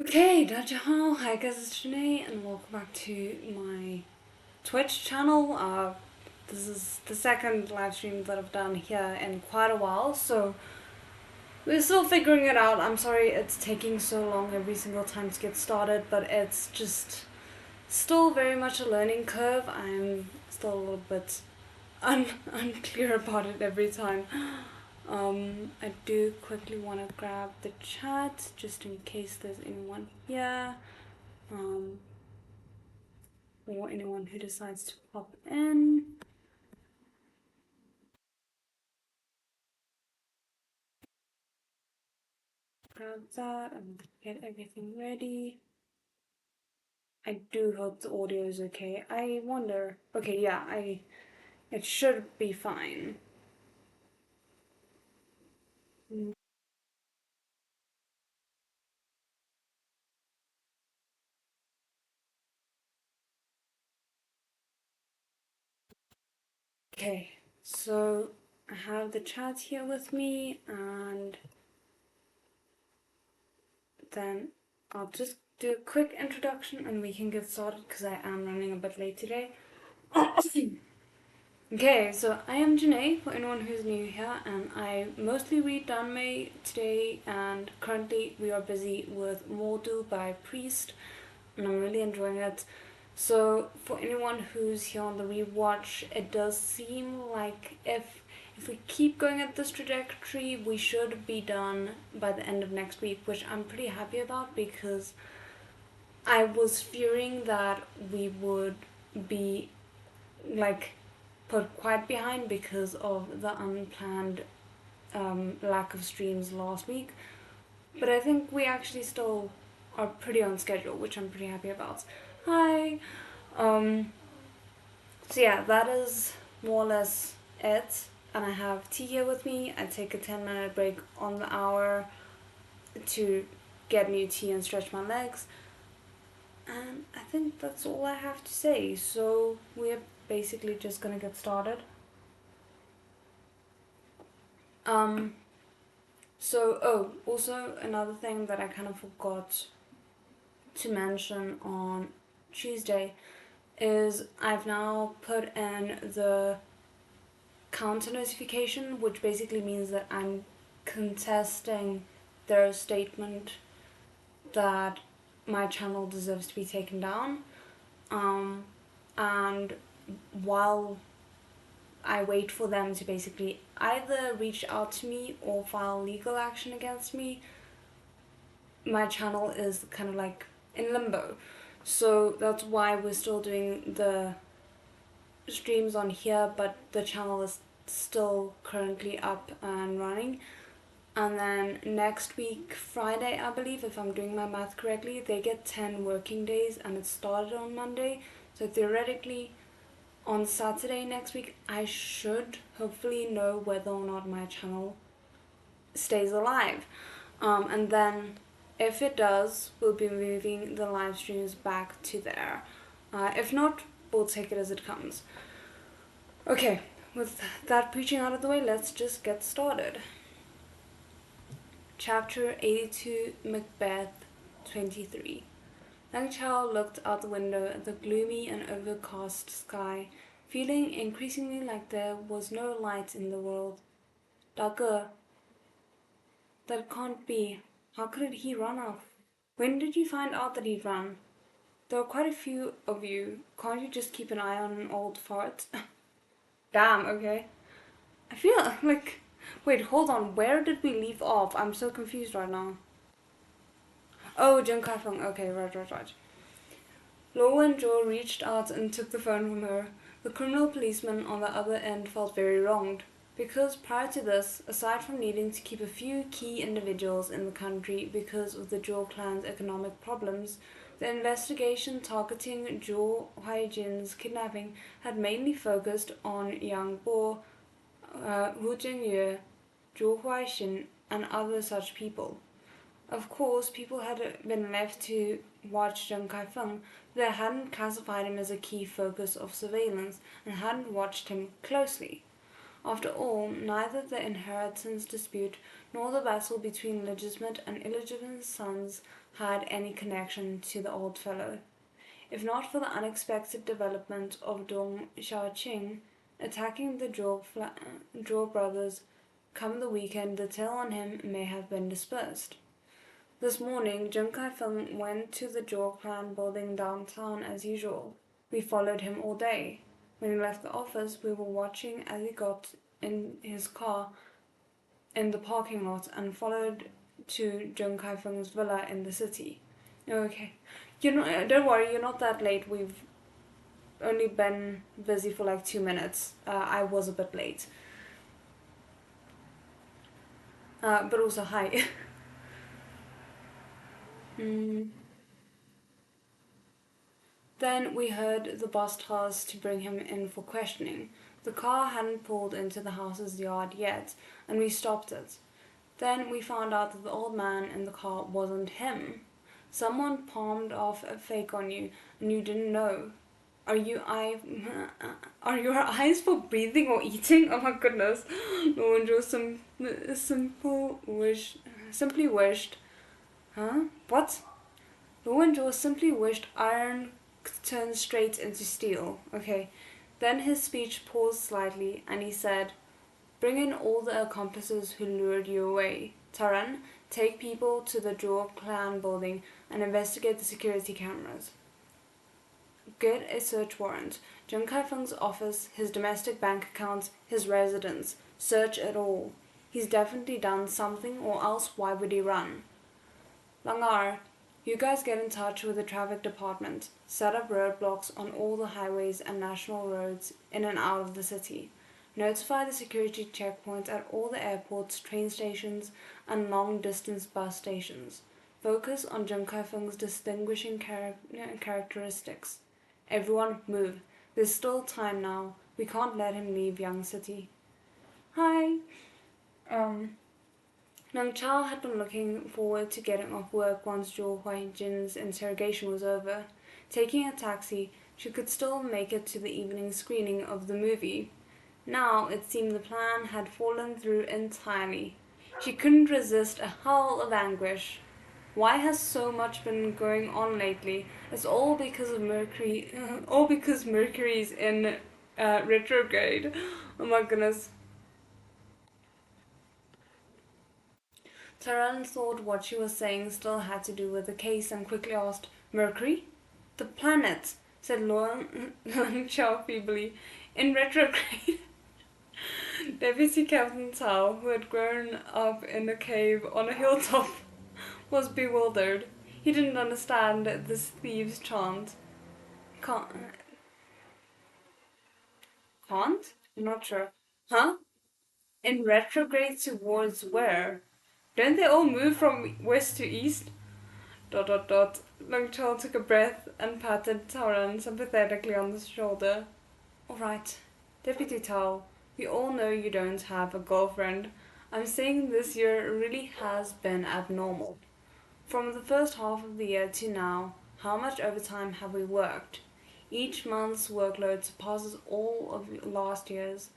Okay, Dajahal, hi guys, it's Janae and welcome back to my Twitch channel. This is the second live stream that I've done here in quite a while, so we're still figuring it out. I'm sorry it's taking so long every single time to get started, but it's just still very much a learning curve. I'm still a little bit unclear about it every time. I do quickly want to grab the chat just in case there's anyone here, or anyone who decides to pop in. Grab that and get everything ready. I do hope the audio is okay. I wonder. Okay, yeah, it should be fine. Okay, so I have the chat here with me, and then I'll just do a quick introduction and we can get started because I am running a bit late today. Okay, so I am Janae, for anyone who's new here, and I mostly read Danmei today, and currently we are busy with Mordu by Priest, and I'm really enjoying it. So for anyone who's here on the rewatch, it does seem like if we keep going at this trajectory, we should be done by the end of next week, which I'm pretty happy about because I was fearing that we would be like put quite behind because of the unplanned lack of streams last week, but I think we actually still are pretty on schedule, which I'm pretty happy about. Hi. So yeah, that is more or less it. And I have tea here with me. I take a 10-minute break on the hour to get new tea and stretch my legs. And I think that's all I have to say. So we're basically just gonna get started. Also another thing that I kind of forgot to mention on Tuesday is I've now put in the counter notification, which basically means that I'm contesting their statement that my channel deserves to be taken down. And while I wait for them to basically either reach out to me or file legal action against me, my channel is kind of like in limbo. So that's why we're still doing the streams on here, but the channel is still currently up and running. And then next week, Friday, I believe, if I'm doing my math correctly, they get 10 working days and it started on Monday. So theoretically, on Saturday next week, I should hopefully know whether or not my channel stays alive. And then if it does, we'll be moving the live streams back to there. If not, we'll take it as it comes. Okay, with that preaching out of the way, let's just get started. Chapter 82, Macbeth 23. Lang Chao looked out the window at the gloomy and overcast sky, feeling increasingly like there was no light in the world. Dagger. That can't be. How could he run off? When did you find out that he'd run? There are quite a few of you. Can't you just keep an eye on an old fart? Damn, okay. I feel like... Wait, hold on. Where did we leave off? I'm so confused right now. Oh, Jung Kai-feng. Okay, right. Lo and Zhou reached out and took the phone from her. The criminal policeman on the other end felt very wronged, because prior to this, aside from needing to keep a few key individuals in the country because of the Zhou clan's economic problems, the investigation targeting Zhou Huaijin's kidnapping had mainly focused on Yang Bo, Hu Jingyue, Zhou Huaixin, and other such people. Of course, people had been left to watch Zheng Kai-feng, but they hadn't classified him as a key focus of surveillance and hadn't watched him closely. After all, neither the inheritance dispute nor the battle between legitimate and illegitimate sons had any connection to the old fellow. If not for the unexpected development of Dong Xiaoqing attacking the Zhou brothers come the weekend, the tail on him may have been dispersed. This morning, Jim Kai-feng went to the Zhou clan building downtown as usual. We followed him all day. When he left the office, we were watching as he got in his car in the parking lot and followed to Jim Kai-feng's villa in the city. Okay. Don't worry, you're not that late. We've only been busy for like 2 minutes. I was a bit late. But also, hi. Then we heard the boss tell us to bring him in for questioning. The car hadn't pulled into the house's yard yet, and we stopped it. Then we found out that the old man in the car wasn't him. Someone palmed off a fake on you, and you didn't know. Are your eyes for breathing or eating? Oh my goodness. No one just simply wished. Huh? What? Lowen Jaw simply wished iron turned straight into steel. Okay. Then his speech paused slightly, and he said, "Bring in all the accomplices who lured you away. Taran, take people to the Jaw clan building and investigate the security cameras. Get a search warrant. Jim Kai-feng's office, his domestic bank accounts, his residence. Search it all. He's definitely done something, or else why would he run? Langar, you guys get in touch with the traffic department. Set up roadblocks on all the highways and national roads in and out of the city. Notify the security checkpoints at all the airports, train stations, and long-distance bus stations. Focus on Jim Kai-feng's distinguishing characteristics. Everyone move. There's still time now. We can't let him leave Young City." Hi. Nang Chao had been looking forward to getting off work once Zhou Huijin's interrogation was over. Taking a taxi, she could still make it to the evening screening of the movie. Now it seemed the plan had fallen through entirely. She couldn't resist a howl of anguish. Why has so much been going on lately? It's all because of Mercury. All because Mercury's in retrograde. Oh my goodness. Taran thought what she was saying still had to do with the case and quickly asked, "Mercury?" "The planet," said Luang Chao feebly. "In retrograde." Deputy Captain Tao, who had grown up in a cave on a hilltop, was bewildered. He didn't understand this thieves' chant. Can't? Can't? I'm not sure. Huh? In retrograde towards where? Don't they all move from west to east? Dot dot dot. Long Chal took a breath and patted Taran sympathetically on the shoulder. "Alright, Deputy Tao, we all know you don't have a girlfriend. I'm saying this year really has been abnormal. From the first half of the year to now, how much overtime have we worked? Each month's workload surpasses all of last year's.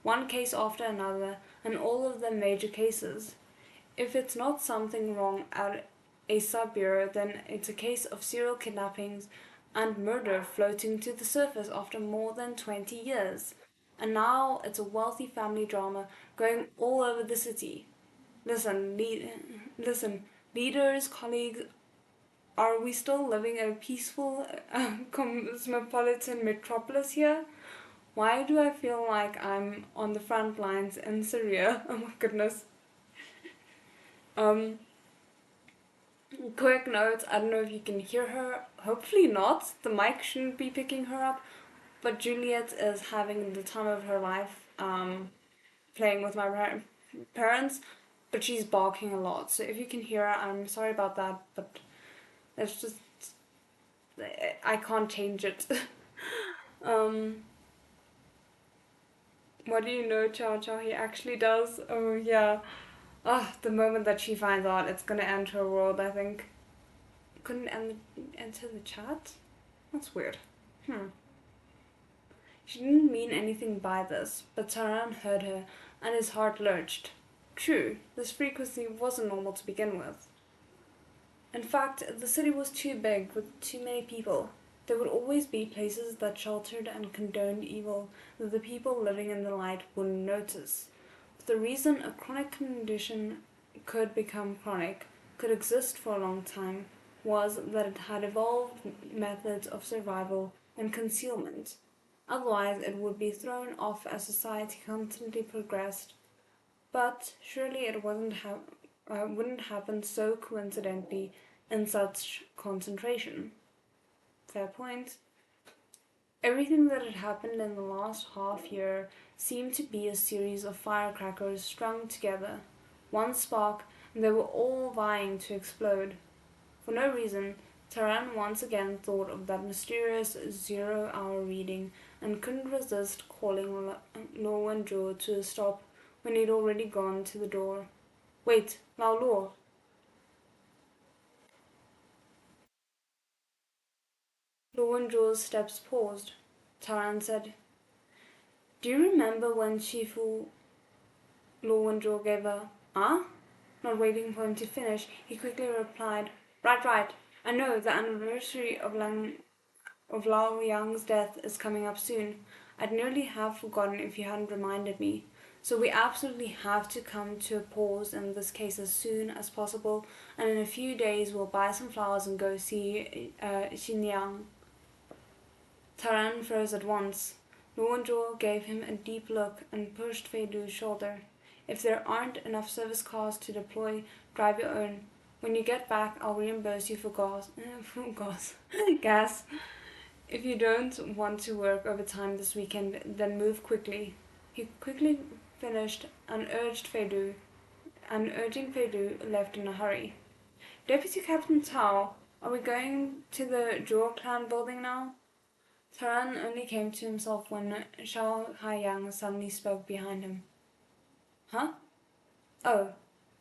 One case after another, and all of them major cases. If it's not something wrong at a sub-bureau, then it's a case of serial kidnappings and murder floating to the surface after more than 20 years. And now it's a wealthy family drama going all over the city. Listen, leaders, colleagues, are we still living in a peaceful cosmopolitan metropolis here? Why do I feel like I'm on the front lines in Syria? Oh my goodness. Quick note, I don't know if you can hear her. Hopefully not. The mic shouldn't be picking her up. But Juliet is having the time of her life playing with my parents. But she's barking a lot. So if you can hear her, I'm sorry about that. But it's just... I can't change it. What do you know, Chow Chow? He actually does. Oh, yeah. The moment that she finds out, it's gonna end her world, I think. Couldn't enter the chat? That's weird. She didn't mean anything by this, but Taran heard her, and his heart lurched. True, this frequency wasn't normal to begin with. In fact, the city was too big, with too many people. There would always be places that sheltered and condoned evil that the people living in the light wouldn't notice. But the reason a chronic condition could become chronic, could exist for a long time, was that it had evolved methods of survival and concealment. Otherwise, it would be thrown off as society constantly progressed. But surely it wouldn't happen so coincidentally in such concentration. Fair point. Everything that had happened in the last half year seemed to be a series of firecrackers strung together. One spark, and they were all vying to explode. For no reason, Taran once again thought of that mysterious 0 hour reading and couldn't resist calling Lo and Zhou to a stop when he'd already gone to the door. Wait, Lao Lo. Lo and Zhou's steps paused. Taran said, Do you remember when Shifu Lo and Zhou gave a, ah? Not waiting for him to finish, he quickly replied, Right. I know the anniversary of Lao Yang's death is coming up soon. I'd nearly have forgotten if you hadn't reminded me. So we absolutely have to come to a pause in this case as soon as possible, and in a few days we'll buy some flowers and go see Xinyang. Taran froze at once. Luanzhou gave him a deep look and pushed Feidu's shoulder. If there aren't enough service cars to deploy, drive your own. When you get back, I'll reimburse you for gas. If you don't want to work overtime this weekend, then move quickly. He quickly finished and urging Feidu left in a hurry. Deputy Captain Tao, are we going to the Zhou clan building now? Taran only came to himself when Shao Haiyang suddenly spoke behind him. Huh? Oh,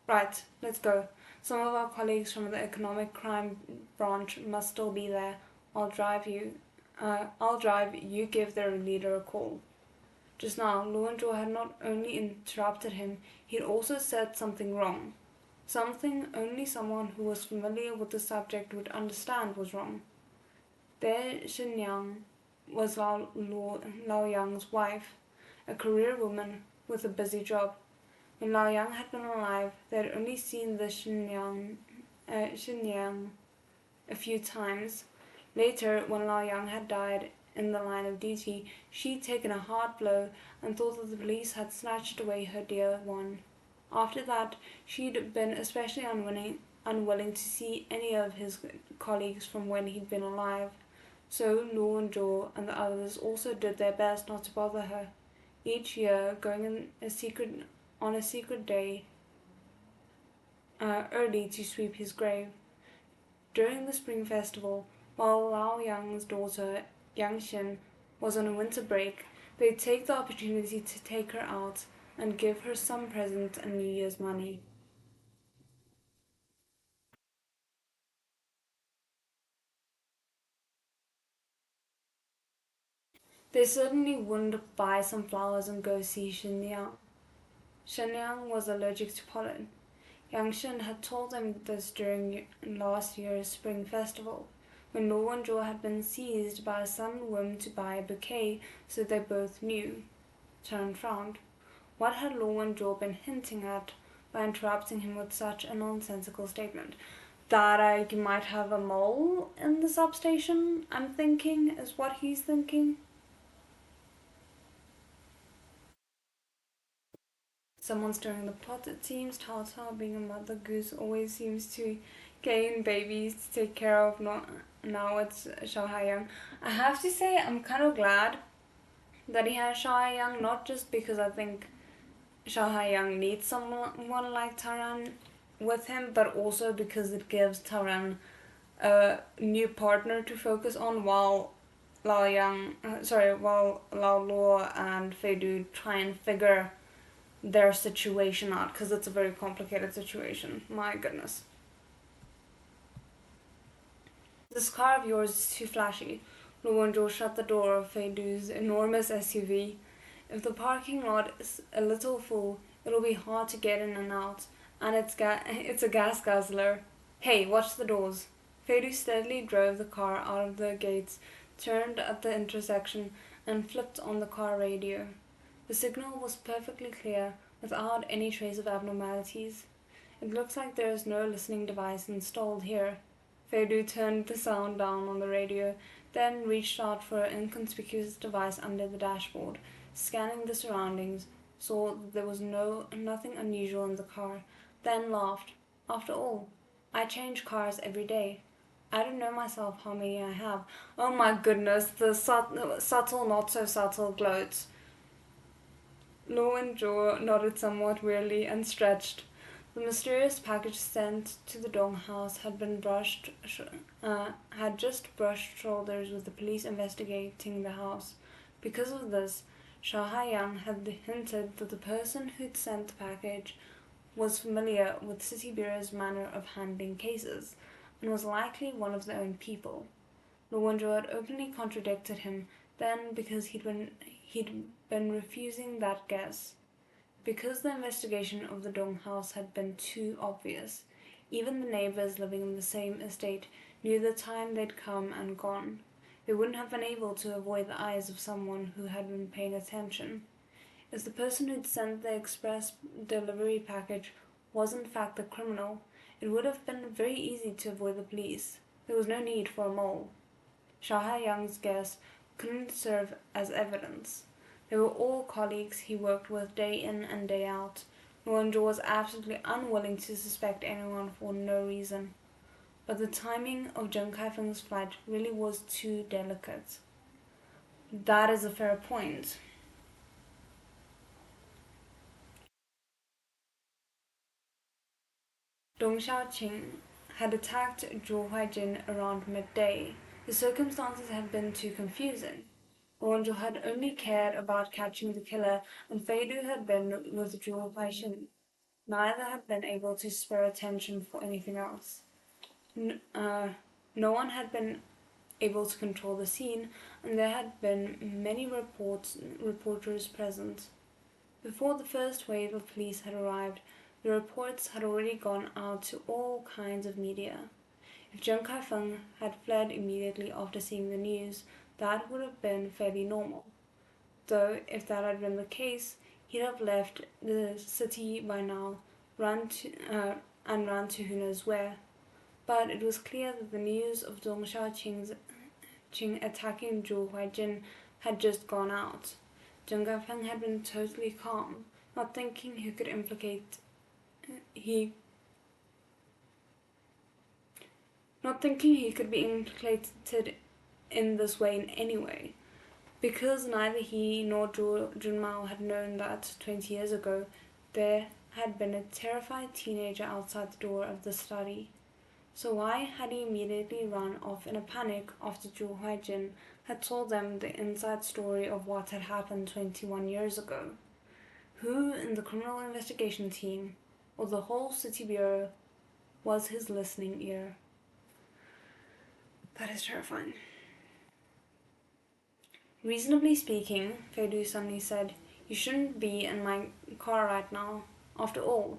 right, let's go. Some of our colleagues from the economic crime branch must still be there. I'll drive, you give their leader a call. Just now, Luanzhou had not only interrupted him, he'd also said something wrong. Something only someone who was familiar with the subject would understand was wrong. There Xinyang was Lao Yang's wife, a career woman with a busy job. When Lao Yang had been alive, they had only seen the Xinyang a few times. Later, when Lao Yang had died in the line of duty, she'd taken a hard blow and thought that the police had snatched away her dear one. After that, she'd been especially unwilling to see any of his colleagues from when he'd been alive. So Lu and Zhou and the others also did their best not to bother her. Each year, going on a secret day early to sweep his grave. During the spring festival, while Lao Yang's daughter Yang Xin was on a winter break, they'd take the opportunity to take her out and give her some present and New Year's money. They certainly wouldn't buy some flowers and go see Shenyang. Shenyang was allergic to pollen. Yang Shen had told them this during last year's spring festival, when Lo and Zhou had been seized by a sudden whim to buy a bouquet, so they both knew. Chan frowned. What had Lo and Zhou been hinting at by interrupting him with such a nonsensical statement? That you might have a mole in the substation, I'm thinking, is what he's thinking. Someone stirring the pot, it seems. Tata, being a mother goose, always seems to gain babies to take care of. Not now it's Shahayang. I have to say, I'm kind of glad that he has Shahayang, not just because I think Shahayang needs someone like Taran with him, but also because it gives Taran a new partner to focus on while while Lao Luo and Feidu try and figure their situation out, because it's a very complicated situation. My goodness. This car of yours is too flashy. Luanjo shut the door of Feidu's enormous SUV. If the parking lot is a little full, it'll be hard to get in and out, and it's a gas guzzler. Hey, watch the doors. Feidu steadily drove the car out of the gates, turned at the intersection, and flipped on the car radio. The signal was perfectly clear, without any trace of abnormalities. It looks like there is no listening device installed here. Feidu turned the sound down on the radio, then reached out for an inconspicuous device under the dashboard, scanning the surroundings, saw that there was nothing unusual in the car, then laughed. After all, I change cars every day. I don't know myself how many I have. Oh my goodness, the subtle, not so subtle gloats. Lo and Zhou nodded somewhat wearily and stretched. The mysterious package sent to the Dong house had just brushed shoulders with the police investigating the house. Because of this, Shah Haiyang had hinted that the person who'd sent the package was familiar with City Bureau's manner of handling cases, and was likely one of their own people. Luwenjo had openly contradicted him then because he'd been refusing that guess. Because the investigation of the Dong house had been too obvious, even the neighbors living in the same estate knew the time they'd come and gone. They wouldn't have been able to avoid the eyes of someone who had been paying attention. If the person who'd sent the express delivery package was in fact the criminal, it would have been very easy to avoid the police. There was no need for a mole. Shah Yang's guess couldn't serve as evidence. They were all colleagues he worked with day in and day out. Luanjo was absolutely unwilling to suspect anyone for no reason. But the timing of Zheng Kaifeng's flight really was too delicate. That is a fair point. Dong Xiaoqing had attacked Zhou Huaijin around midday. The circumstances had been too confusing. Luanjo had only cared about catching the killer, and Feidu had been with Zhou Huaixin. Neither had been able to spare attention for anything else. No one had been able to control the scene, and there had been many reporters present. Before the first wave of police had arrived, the reports had already gone out to all kinds of media. If Zheng Kaifeng had fled immediately after seeing the news, that would have been fairly normal. Though, if that had been the case, he'd have left the city by now, run to who knows where. But it was clear that the news of Dong Xiaoqing attacking Zhou Huaijin had just gone out. Zheng Kaifeng had been totally calm, not thinking he could be implicated in this way in any way. Because neither he nor Junmao had known that 20 years ago there had been a terrified teenager outside the door of the study. So why had he immediately run off in a panic after Zhou Huaijin had told them the inside story of what had happened 21 years ago? Who in the criminal investigation team, or the whole city bureau, was his listening ear? That is terrifying. Reasonably speaking, Feidu suddenly said, you shouldn't be in my car right now. After all,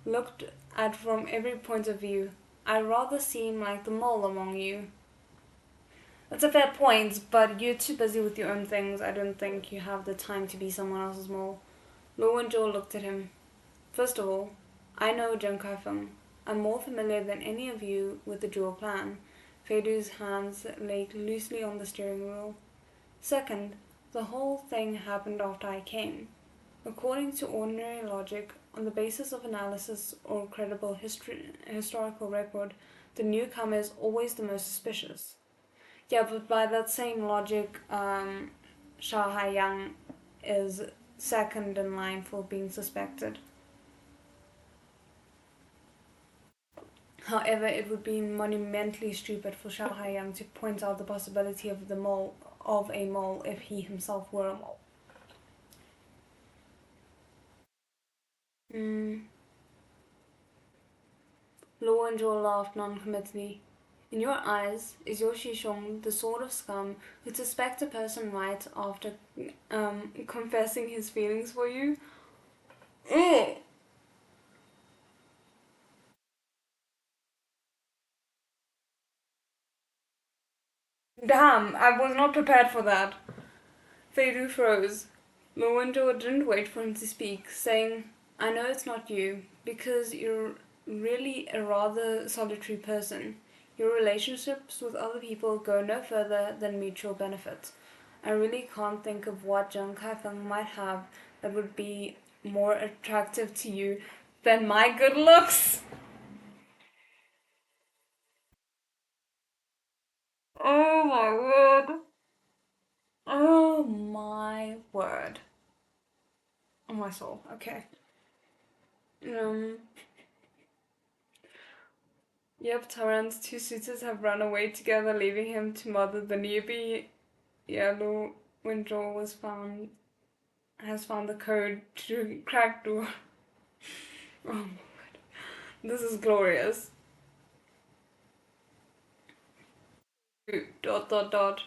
looked at from every point of view, I rather seem like the mole among you. That's a fair point, but you're too busy with your own things. I don't think you have the time to be someone else's mole. Lo and Zhou looked at him. First of all, I know Zheng Kaifeng. I'm more familiar than any of you with the Zhou plan. Feidu's hands lay loosely on the steering wheel. Second, the whole thing happened after I came. According to ordinary logic, on the basis of analysis or credible historical record, the newcomer is always the most suspicious. Yeah, but by that same logic, Shah Haiyang is second in line for being suspected. However, it would be monumentally stupid for Shah Haiyang to point out the possibility of a mole if he himself were a mole. Lo and Zhou laughed non-committally. In your eyes, is your Shishong the sort of scum who'd suspect a person right after confessing his feelings for you? Ugh. Damn, I was not prepared for that. Feidu froze. Lowenjo didn't wait for him to speak, saying, I know it's not you, because you're really a rather solitary person. Your relationships with other people go no further than mutual benefit. I really can't think of what Zheng Kaifeng might have that would be more attractive to you than my good looks. Oh my word. Oh my word. Oh my soul. Okay. Um, Yep, Taran's two suitors have run away together, leaving him to mother the newbie. Yellow when Joel was found has found the code to crack door. Oh, this is glorious. Dot dot dot.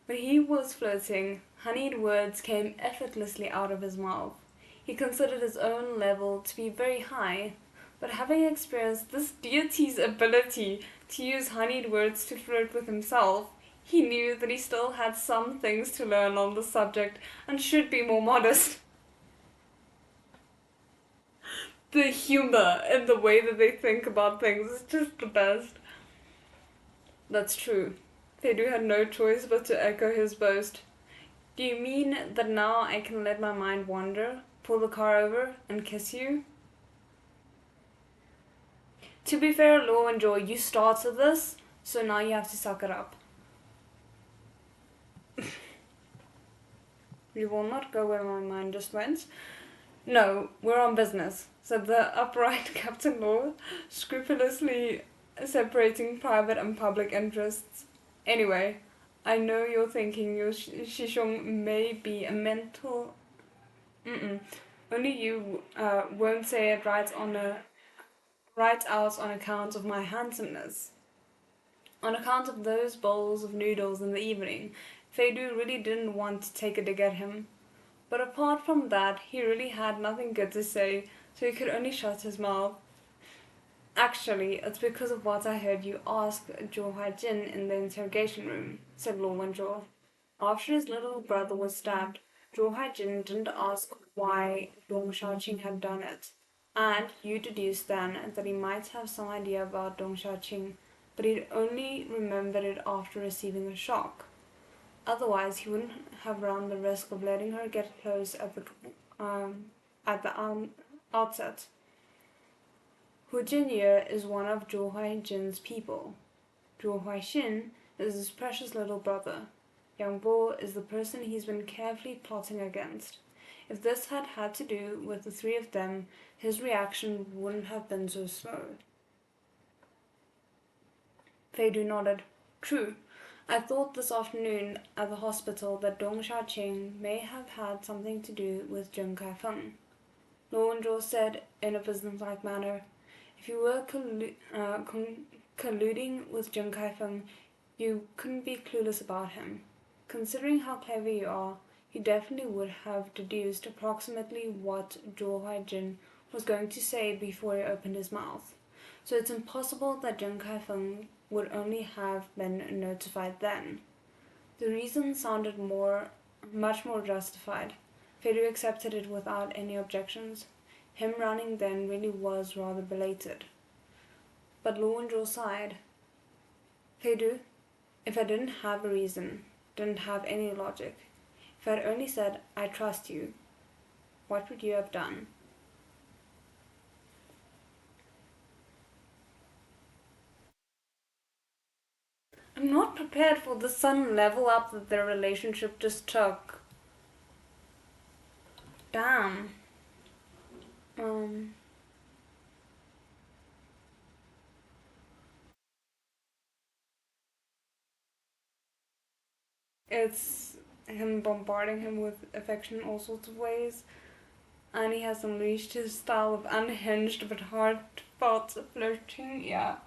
When he was flirting, honeyed words came effortlessly out of his mouth. He considered his own level to be very high, but having experienced this deity's ability to use honeyed words to flirt with himself, he knew that he still had some things to learn on the subject and should be more modest. The humor and the way that they think about things is just the best. That's true. Fedu had no choice but to echo his boast. Do you mean that now I can let my mind wander, pull the car over, and kiss you? To be fair, Law and Joy, you started this, so now you have to suck it up. You will not go where my mind just went. No, we're on business, said the upright Captain Law, scrupulously separating private and public interests. Anyway, I know you're thinking your Shishong may be a mental. Mm-mm. Only you won't say it right out on account of my handsomeness. On account of those bowls of noodles in the evening, Feidu really didn't want to take a dig at him. But apart from that, he really had nothing good to say, so he could only shut his mouth. Actually, it's because of what I heard you ask Zhou Haijin in the interrogation room, said Luo Wenzhou. After his little brother was stabbed, Zhou Haijin didn't ask why Dong Xiaoqing had done it. And you deduced then that he might have some idea about Dong Xiaoqing, but he'd only remembered it after receiving a shock. Otherwise, he wouldn't have run the risk of letting her get close at the outset. Hu Jinye is one of Zhou Huaijin's people. Zhou Huaixin is his precious little brother. Yang Bo is the person he's been carefully plotting against. If this had had to do with the three of them, his reaction wouldn't have been so slow. Feidu nodded. True. I thought this afternoon at the hospital that Dong Xiaoqing may have had something to do with Zheng Kaifeng. Luo Wenzhou said in a businesslike manner, if you were colluding with Zheng Kaifeng, you couldn't be clueless about him. Considering how clever you are, you definitely would have deduced approximately what Zhou Huaijin was going to say before he opened his mouth. So it's impossible that Zheng Kaifeng would only have been notified then. The reason sounded much more justified. Feidu accepted it without any objections. Him running then really was rather belated. But Luo Wenzhou sighed. Feidu, if I didn't have a reason, didn't have any logic, if I'd only said, I trust you, what would you have done? I'm not prepared for the sudden level up that their relationship just took. Damn. Um, it's him bombarding him with affection in all sorts of ways, and he has unleashed his style of unhinged but heartfelt flirting. Yeah.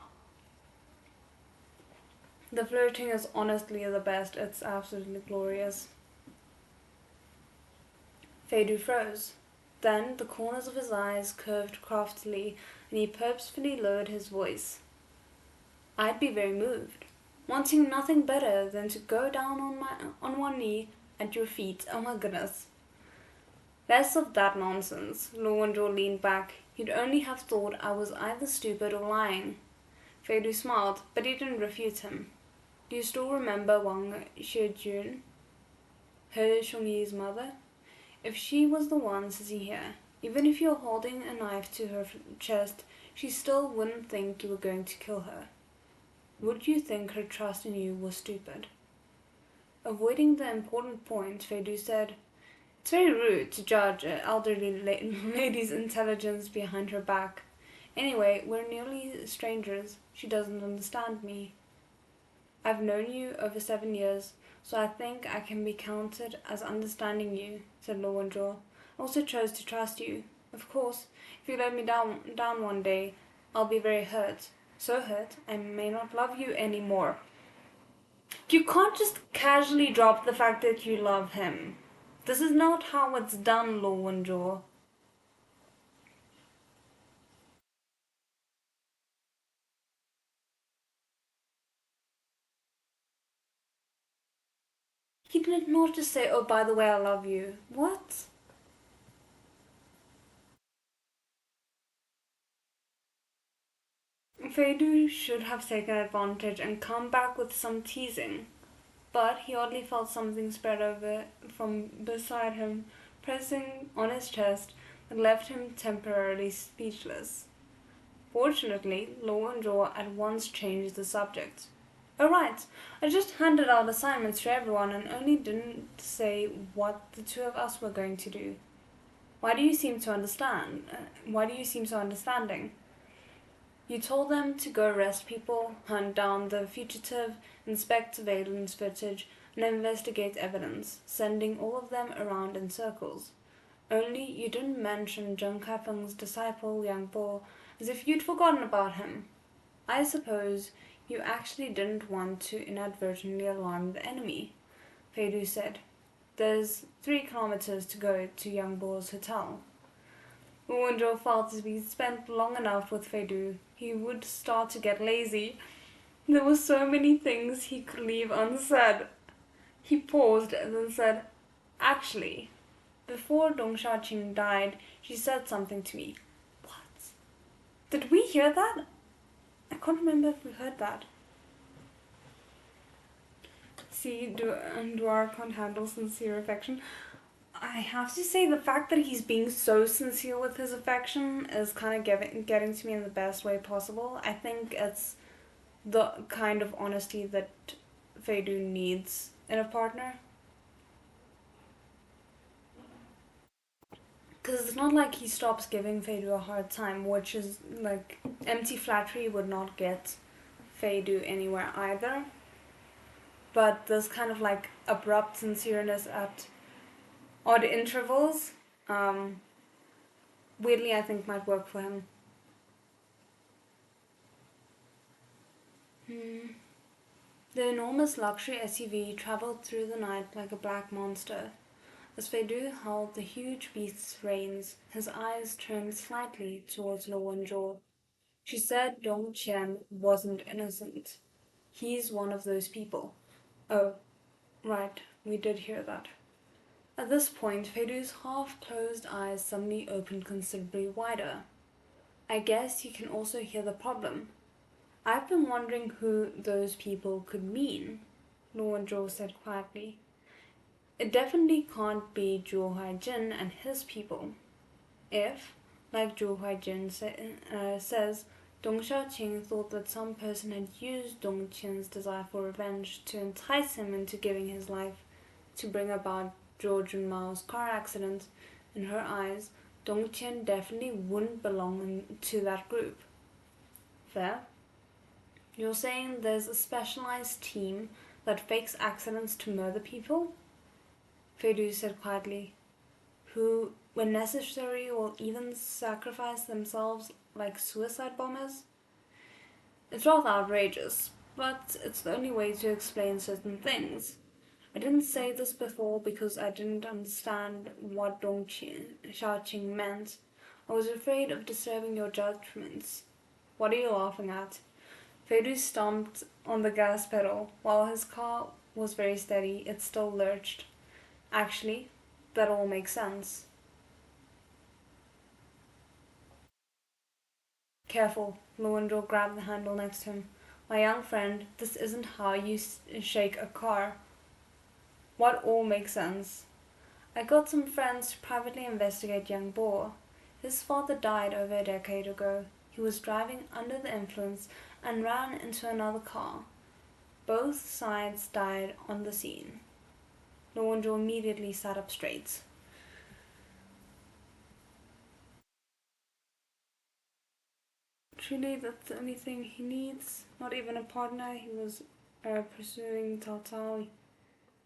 The flirting is honestly the best. It's absolutely glorious. Feidu froze. Then the corners of his eyes curved craftily, and he purposefully lowered his voice. I'd be very moved, wanting nothing better than to go down on one knee at your feet. Oh my goodness. Less of that nonsense. Lowenjo leaned back. You'd only have thought I was either stupid or lying. Feidu smiled, but he didn't refute him. Do you still remember Wang Shijun, her Shongyi's mother? If she was the one sitting here, even if you're holding a knife to her chest, she still wouldn't think you were going to kill her. Would you think her trust in you was stupid? Avoiding the important point, Feidu said, It's very rude to judge an elderly lady's intelligence behind her back. Anyway, we're nearly strangers. She doesn't understand me. I've known you over 7 years, so I think I can be counted as understanding you, said Lowenjo. I also chose to trust you. Of course, if you let me down one day, I'll be very hurt. So hurt, I may not love you anymore. You can't just casually drop the fact that you love him. This is not how it's done, Lowenjo. He did not just say, oh, by the way, I love you. What? Feidu should have taken advantage and come back with some teasing, but he oddly felt something spread over from beside him, pressing on his chest, that left him temporarily speechless. Fortunately, Lowenjo at once changed the subject. Oh right, I just handed out assignments to everyone and only didn't say what the two of us were going to do. Why do you seem so understanding? You told them to go arrest people, hunt down the fugitive, inspect surveillance footage, and investigate evidence, sending all of them around in circles. Only you didn't mention Zheng Kaifeng's disciple Yang Bo, as if you'd forgotten about him. I suppose you actually didn't want to inadvertently alarm the enemy, Feidu said. There's 3 kilometers to go to Yang Bo's hotel. Wenjo felt as we spent long enough with Feidu, he would start to get lazy. There were so many things he could leave unsaid. He paused and then said, Actually, before Dong Xiaoqing died, she said something to me. What? Did we hear that? I can't remember if we heard that. See, Duar can't handle sincere affection. I have to say the fact that he's being so sincere with his affection is kind of getting to me in the best way possible. I think it's the kind of honesty that Feidu needs in a partner. Because it's not like he stops giving Feidu a hard time, which is like empty flattery would not get Feidu anywhere either. But this kind of like abrupt sincereness at odd intervals, weirdly I think might work for him. The enormous luxury SUV travelled through the night like a black monster. As Feidu held the huge beast's reins, his eyes turned slightly towards Lo Wenjo. She said Dong Qian wasn't innocent. He's one of those people. Oh, right, we did hear that. At this point, Feidu's half-closed eyes suddenly opened considerably wider. I guess you can also hear the problem. I've been wondering who those people could mean, Lo Wenjo said quietly. It definitely can't be Zhou Haijin and his people. If, like Zhou Haijin says, Dong Xiaoqing thought that some person had used Dong Qian's desire for revenge to entice him into giving his life to bring about Zhou Junmao's car accident, in her eyes, Dong Qian definitely wouldn't belong to that group. Fair? You're saying there's a specialized team that fakes accidents to murder people? Feidu said quietly, who, when necessary, will even sacrifice themselves like suicide bombers? It's rather outrageous. but it's the only way to explain certain things. I didn't say this before because I didn't understand what Xiaoqing meant. I was afraid of disturbing your judgments. What are you laughing at? Feidu stomped on the gas pedal. While his car was very steady, it still lurched. Actually, that all makes sense. Careful, Lowendorf grabbed the handle next to him. My young friend, this isn't how you shake a car. What all makes sense? I got some friends to privately investigate young Boer. His father died over a decade ago. He was driving under the influence and ran into another car. Both sides died on the scene. Lowendorf immediately sat up straight. Truly, that's the only thing he needs. Not even a partner. He was pursuing Tao Tao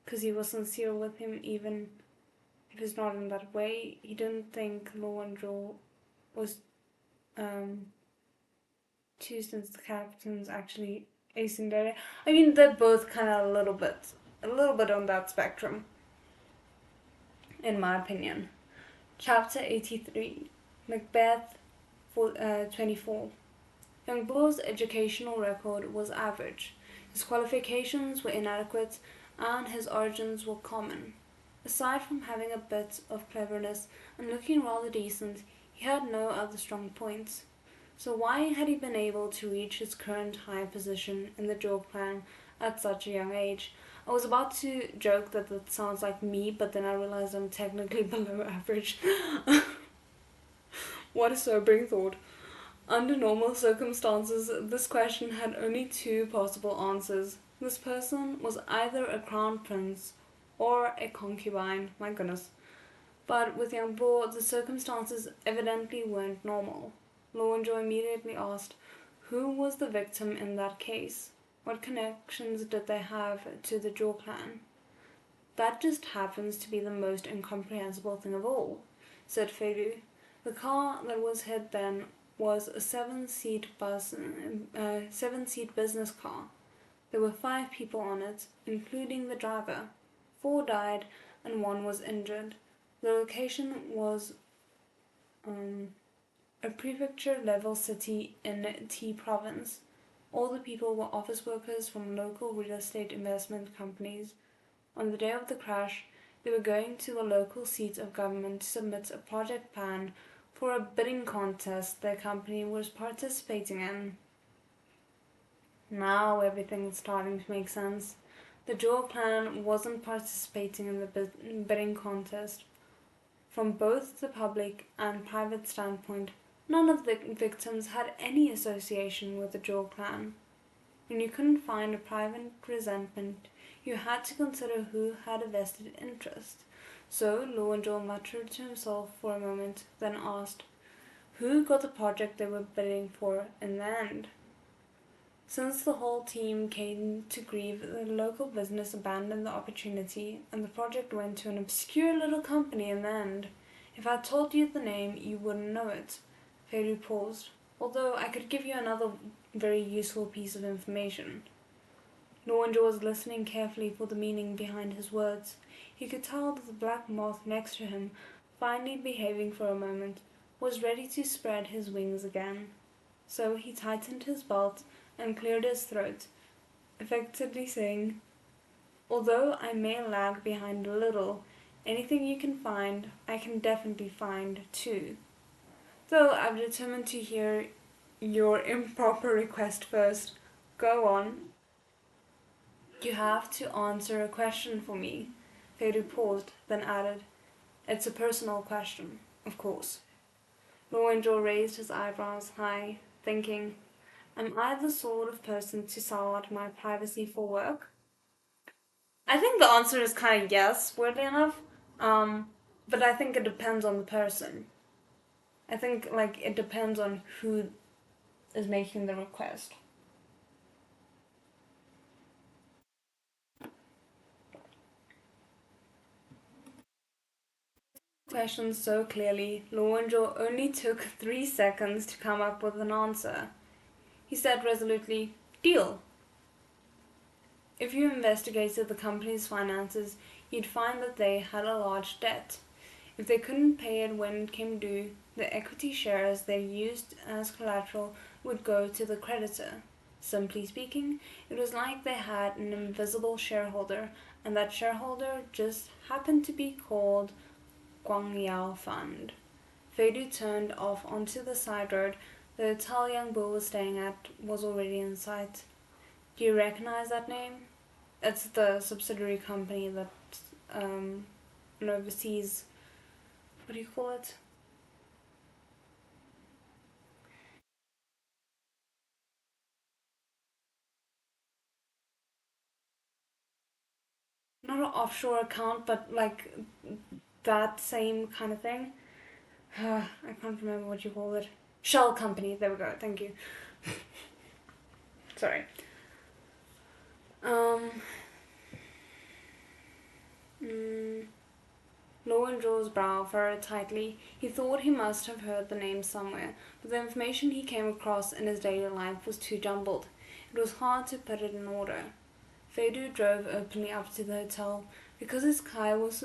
because he was sincere with him, even if it's not in that way. He didn't think Lowendorf was two, since the captain's actually acing there. I mean, they're both kind of a little bit on that spectrum, in my opinion. Chapter 83, Macbeth 24. Young Boer's educational record was average. His qualifications were inadequate, and his origins were common. Aside from having a bit of cleverness and looking rather decent, he had no other strong points. So why had he been able to reach his current high position in the Zhou clan at such a young age? I was about to joke that sounds like me, but then I realized I'm technically below average. What a sobering thought. Under normal circumstances, this question had only two possible answers. This person was either a crown prince or a concubine, my goodness. But with young Boer, the circumstances evidently weren't normal. Lowendorf immediately asked, who was the victim in that case? What connections did they have to the Zhou clan? That just happens to be the most incomprehensible thing of all, said Feidu. The car that was hit then was a seven-seat business car. There were 5 people on it, including the driver. 4 died and 1 was injured. The location was a prefecture-level city in T province. All the people were office workers from local real estate investment companies. On the day of the crash, they were going to the local seat of government to submit a project plan for a bidding contest their company was participating in. Now everything's starting to make sense. The Zhou clan wasn't participating in the bidding contest. From both the public and private standpoint, none of the victims had any association with the Zhou clan. When you couldn't find a private resentment, you had to consider who had a vested interest. So Lowendorf muttered to himself for a moment, then asked, who got the project they were bidding for in the end? Since the whole team came to grief, the local business abandoned the opportunity, and the project went to an obscure little company in the end. If I told you the name, you wouldn't know it. Feidu paused, although I could give you another very useful piece of information. Lowendorf was listening carefully for the meaning behind his words. He could tell that the black moth next to him, finally behaving for a moment, was ready to spread his wings again. So he tightened his belt and cleared his throat, effectively saying, although I may lag behind a little, anything you can find, I can definitely find too. Though I've determined to hear your improper request first. Go on. You have to answer a question for me. Feidu paused, then added, it's a personal question, of course. Lowendorf raised his eyebrows high, thinking, am I the sort of person to sell out my privacy for work? I think the answer is kind of yes, weirdly enough. But I think it depends on the person. I think it depends on who is making the request. Question so clearly, Lowendorf only took 3 seconds to come up with an answer. He said resolutely, deal. If you investigated the company's finances, you'd find that they had a large debt. If they couldn't pay it when it came due, the equity shares they used as collateral would go to the creditor. Simply speaking, it was like they had an invisible shareholder, and that shareholder just happened to be called Guangyao Fund. Feidu turned off onto the side road. The hotel young Bill was staying at was already in sight. Do you recognize that name? It's the subsidiary company that oversees, what do you call it? Not an offshore account, but like that same kind of thing. I can't remember what you call it. Shell company. There we go. Thank you. Sorry. Um. Mm, Lowendral's brow furrowed tightly. He thought he must have heard the name somewhere, but the information he came across in his daily life was too jumbled. It was hard to put it in order. Feidu drove openly up to the hotel because his car was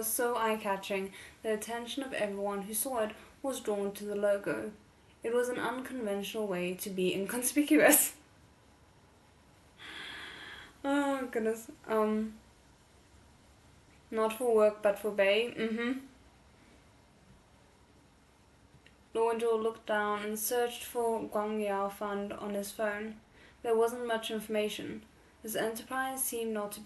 so eye-catching. The attention of everyone who saw it was drawn to the logo. It was an unconventional way to be inconspicuous. Oh goodness. Not for work but for pay. Lowendraл looked down and searched for Guangyao Fund on his phone. There wasn't much information. His enterprise seemed not to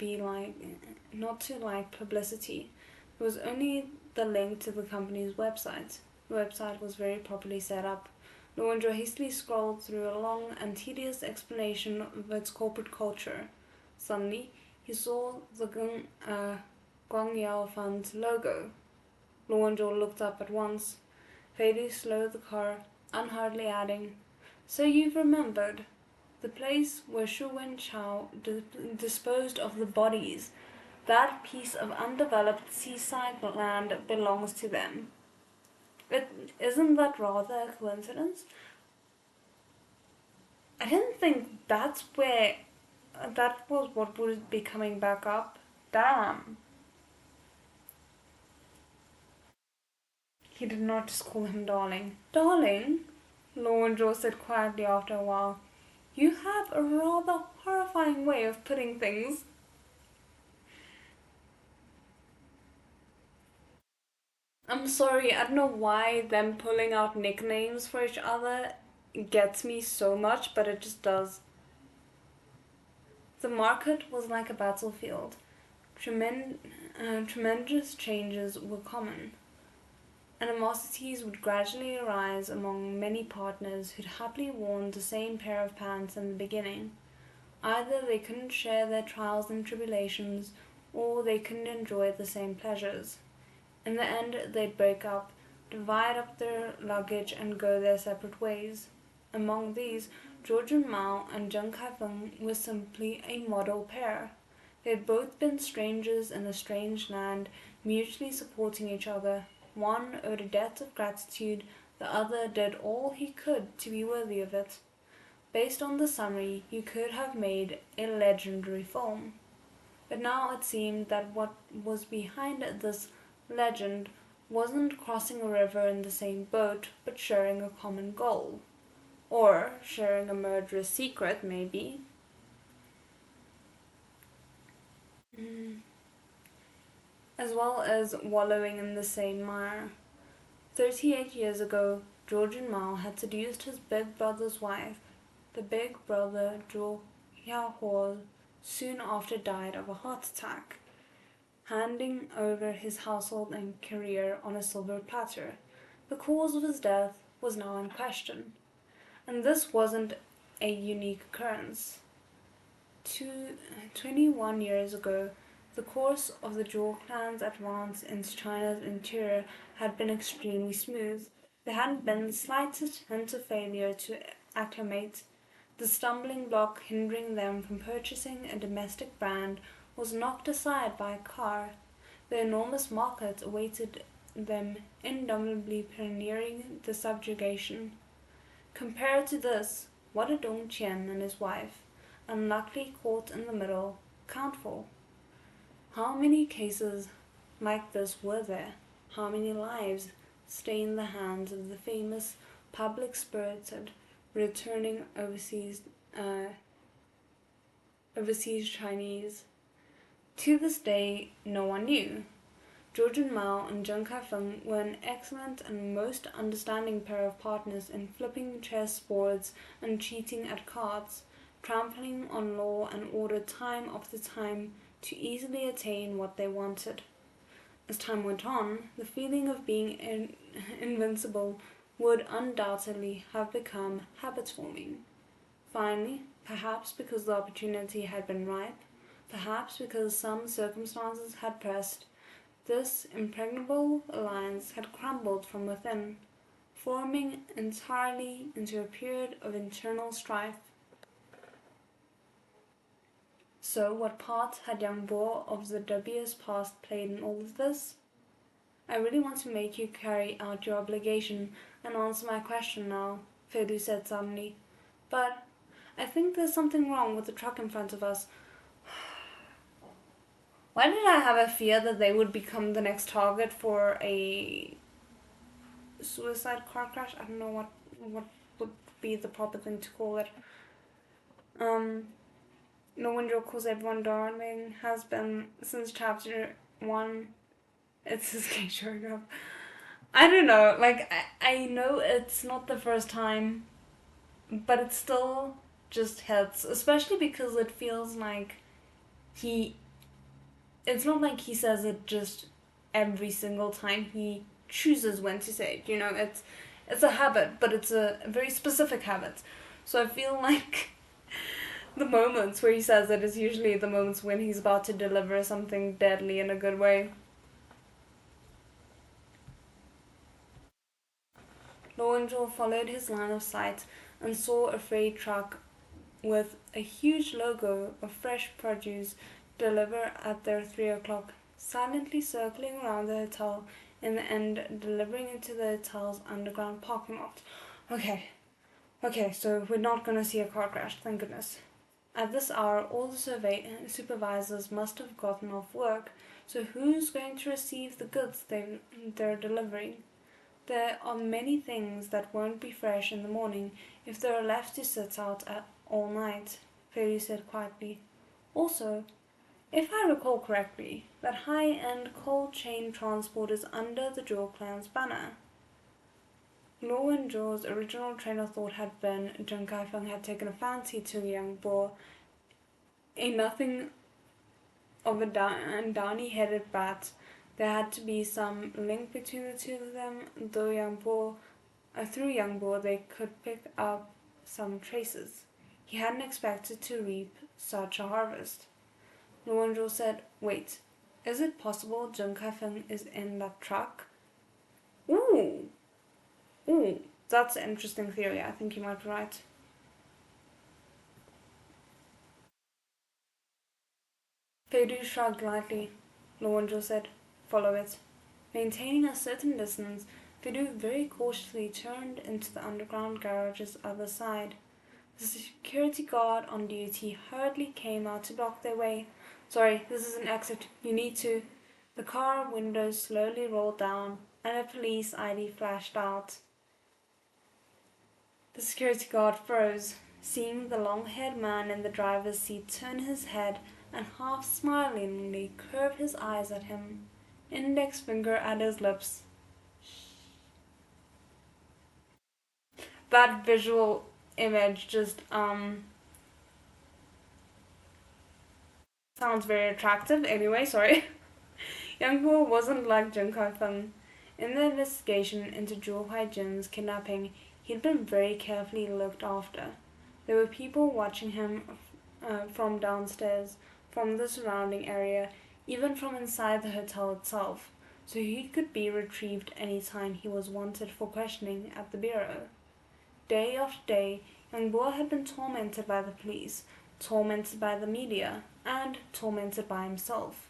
like publicity. There was only the link to the company's website. The website was very properly set up. Lowendral hastily scrolled through a long and tedious explanation of its corporate culture. Suddenly, he saw the Guangyao Fund's logo. Lowendral looked up at once. Feidu slowed the car, unhurriedly adding, "So you've remembered. The place where Shu Wen Chao disposed of the bodies. That piece of undeveloped seaside land belongs to them. Isn't that rather a coincidence? I didn't think that was what would be coming back up. Damn." He did not just call him darling. "Darling?" Lowendraw said quietly after a while. "You have a rather horrifying way of putting things." I'm sorry, I don't know why them pulling out nicknames for each other gets me so much, but it just does. The market was like a battlefield. Tremendous changes were common. Animosities would gradually arise among many partners who'd happily worn the same pair of pants in the beginning. Either they couldn't share their trials and tribulations, or they couldn't enjoy the same pleasures. In the end, they'd break up, divide up their luggage, and go their separate ways. Among these, Georgian Mao and Zheng Kaifeng were simply a model pair. They had both been strangers in a strange land, mutually supporting each other. One owed a debt of gratitude, the other did all he could to be worthy of it. Based on the summary, you could have made a legendary film. But now it seemed that what was behind this legend wasn't crossing a river in the same boat, but sharing a common goal. Or sharing a murderous secret, maybe. As well as wallowing in the same mire. 38 years ago, Georgian Mao had seduced his big brother's wife. The big brother, Zhou Yahuo, soon after died of a heart attack, handing over his household and career on a silver platter. The cause of his death was now in question. And this wasn't a unique occurrence. 21 years ago, the course of the Zhou clan's advance into China's interior had been extremely smooth. There hadn't been the slightest hint of failure to acclimate. The stumbling block hindering them from purchasing a domestic brand was knocked aside by a car. The enormous market awaited them, indomitably pioneering the subjugation. Compared to this, what a Dong Qian and his wife. unluckily caught in the middle, account for? How many cases like this were there? How many lives stained the hands of the famous public-spirited returning overseas Chinese? To this day, no one knew. Zhou Mao and Zheng Kaifeng were an excellent and most understanding pair of partners in flipping chess boards and cheating at cards, trampling on law and order time after time to easily attain what they wanted. As time went on, the feeling of being invincible would undoubtedly have become habit-forming. Finally, perhaps because the opportunity had been ripe, perhaps because some circumstances had pressed, this impregnable alliance had crumbled from within, forming entirely into a period of internal strife. So what part had young Bo of the dubious past played in all of this? I really want to make you carry out your obligation and answer my question now, Fedu said suddenly. But I think there's something wrong with the truck in front of us. Why did I have a fear that they would become the next target for a suicide car crash? I don't know what would be the proper thing to call it. No wonder calls everyone darling has been since chapter 1. It's his gay showing up. I don't know, like, I know it's not the first time, but it still just hits, especially because it feels like it's not like he says it just every single time. He chooses when to say it, it's a habit, but it's a very specific habit. So I feel like the moments where he says it is usually the moments when he's about to deliver something deadly in a good way. Lowenjo followed his line of sight and saw a freight truck with a huge logo of fresh produce deliver at their 3 o'clock, silently circling around the hotel, in the end delivering into the hotel's underground parking lot. Okay, so we're not gonna see a car crash, thank goodness. At this hour, all the supervisors must have gotten off work, so who's going to receive the goods they're delivering? There are many things that won't be fresh in the morning if they're left to sit out all night, Fairy said quietly. Also, if I recall correctly, that high-end cold chain transport is under the Zhou clan's banner. Law and Zhou's original train of thought had been Zheng Kaifeng had taken a fancy to young Bo, a nothing of a downy-headed brat. There had to be some link between the two of them, though through young Bo they could pick up some traces. He hadn't expected to reap such a harvest. Luanzhou said, "Wait, is it possible Zheng Kaifeng is in that truck?" Ooh, that's an interesting theory. I think you might be right. Feidu shrugged lightly. Luanzhou said, "Follow it." Maintaining a certain distance, Feidu very cautiously turned into the underground garage's other side. The security guard on duty hurriedly came out to block their way. "Sorry, this is an exit. You need to..." The car windows slowly rolled down, and a police ID flashed out. The security guard froze, seeing the long-haired man in the driver's seat turn his head and half-smilingly curve his eyes at him, index finger at his lips. That visual image just, sounds very attractive. Anyway, sorry. Yang Huo wasn't like Zheng Kaifeng. In the investigation into Zhou Huaijin's kidnapping, he'd been very carefully looked after. There were people watching him from downstairs, from the surrounding area, even from inside the hotel itself, so he could be retrieved any time he was wanted for questioning at the bureau. Day after day, Yang Bo had been tormented by the police, tormented by the media, and tormented by himself.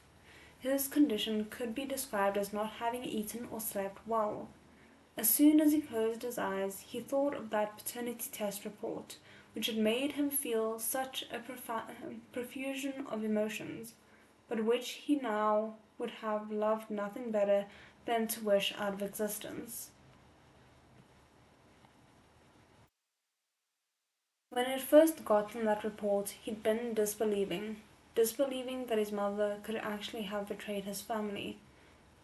His condition could be described as not having eaten or slept well. As soon as he closed his eyes, he thought of that paternity test report, which had made him feel such a profusion of emotions, but which he now would have loved nothing better than to wish out of existence. When he had first gotten that report, he'd been disbelieving that his mother could actually have betrayed his family.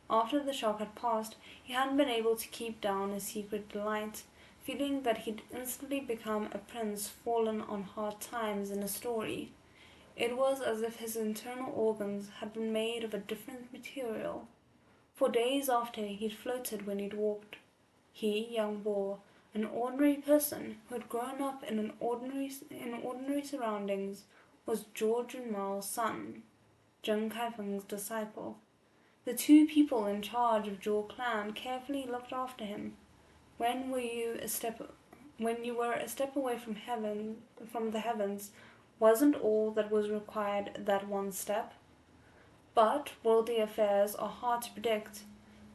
After the shock had passed, he hadn't been able to keep down his secret delight, feeling that he'd instantly become a prince fallen on hard times in a story. It was as if his internal organs had been made of a different material. For days after, he'd floated when he'd walked. He, young Bo, an ordinary person who had grown up in ordinary surroundings, was Zhou Junmao's son, Zheng Kaifeng's disciple. The two people in charge of Zhou clan carefully looked after him. When you were a step away from the heavens, wasn't all that was required that one step? But worldly affairs are hard to predict.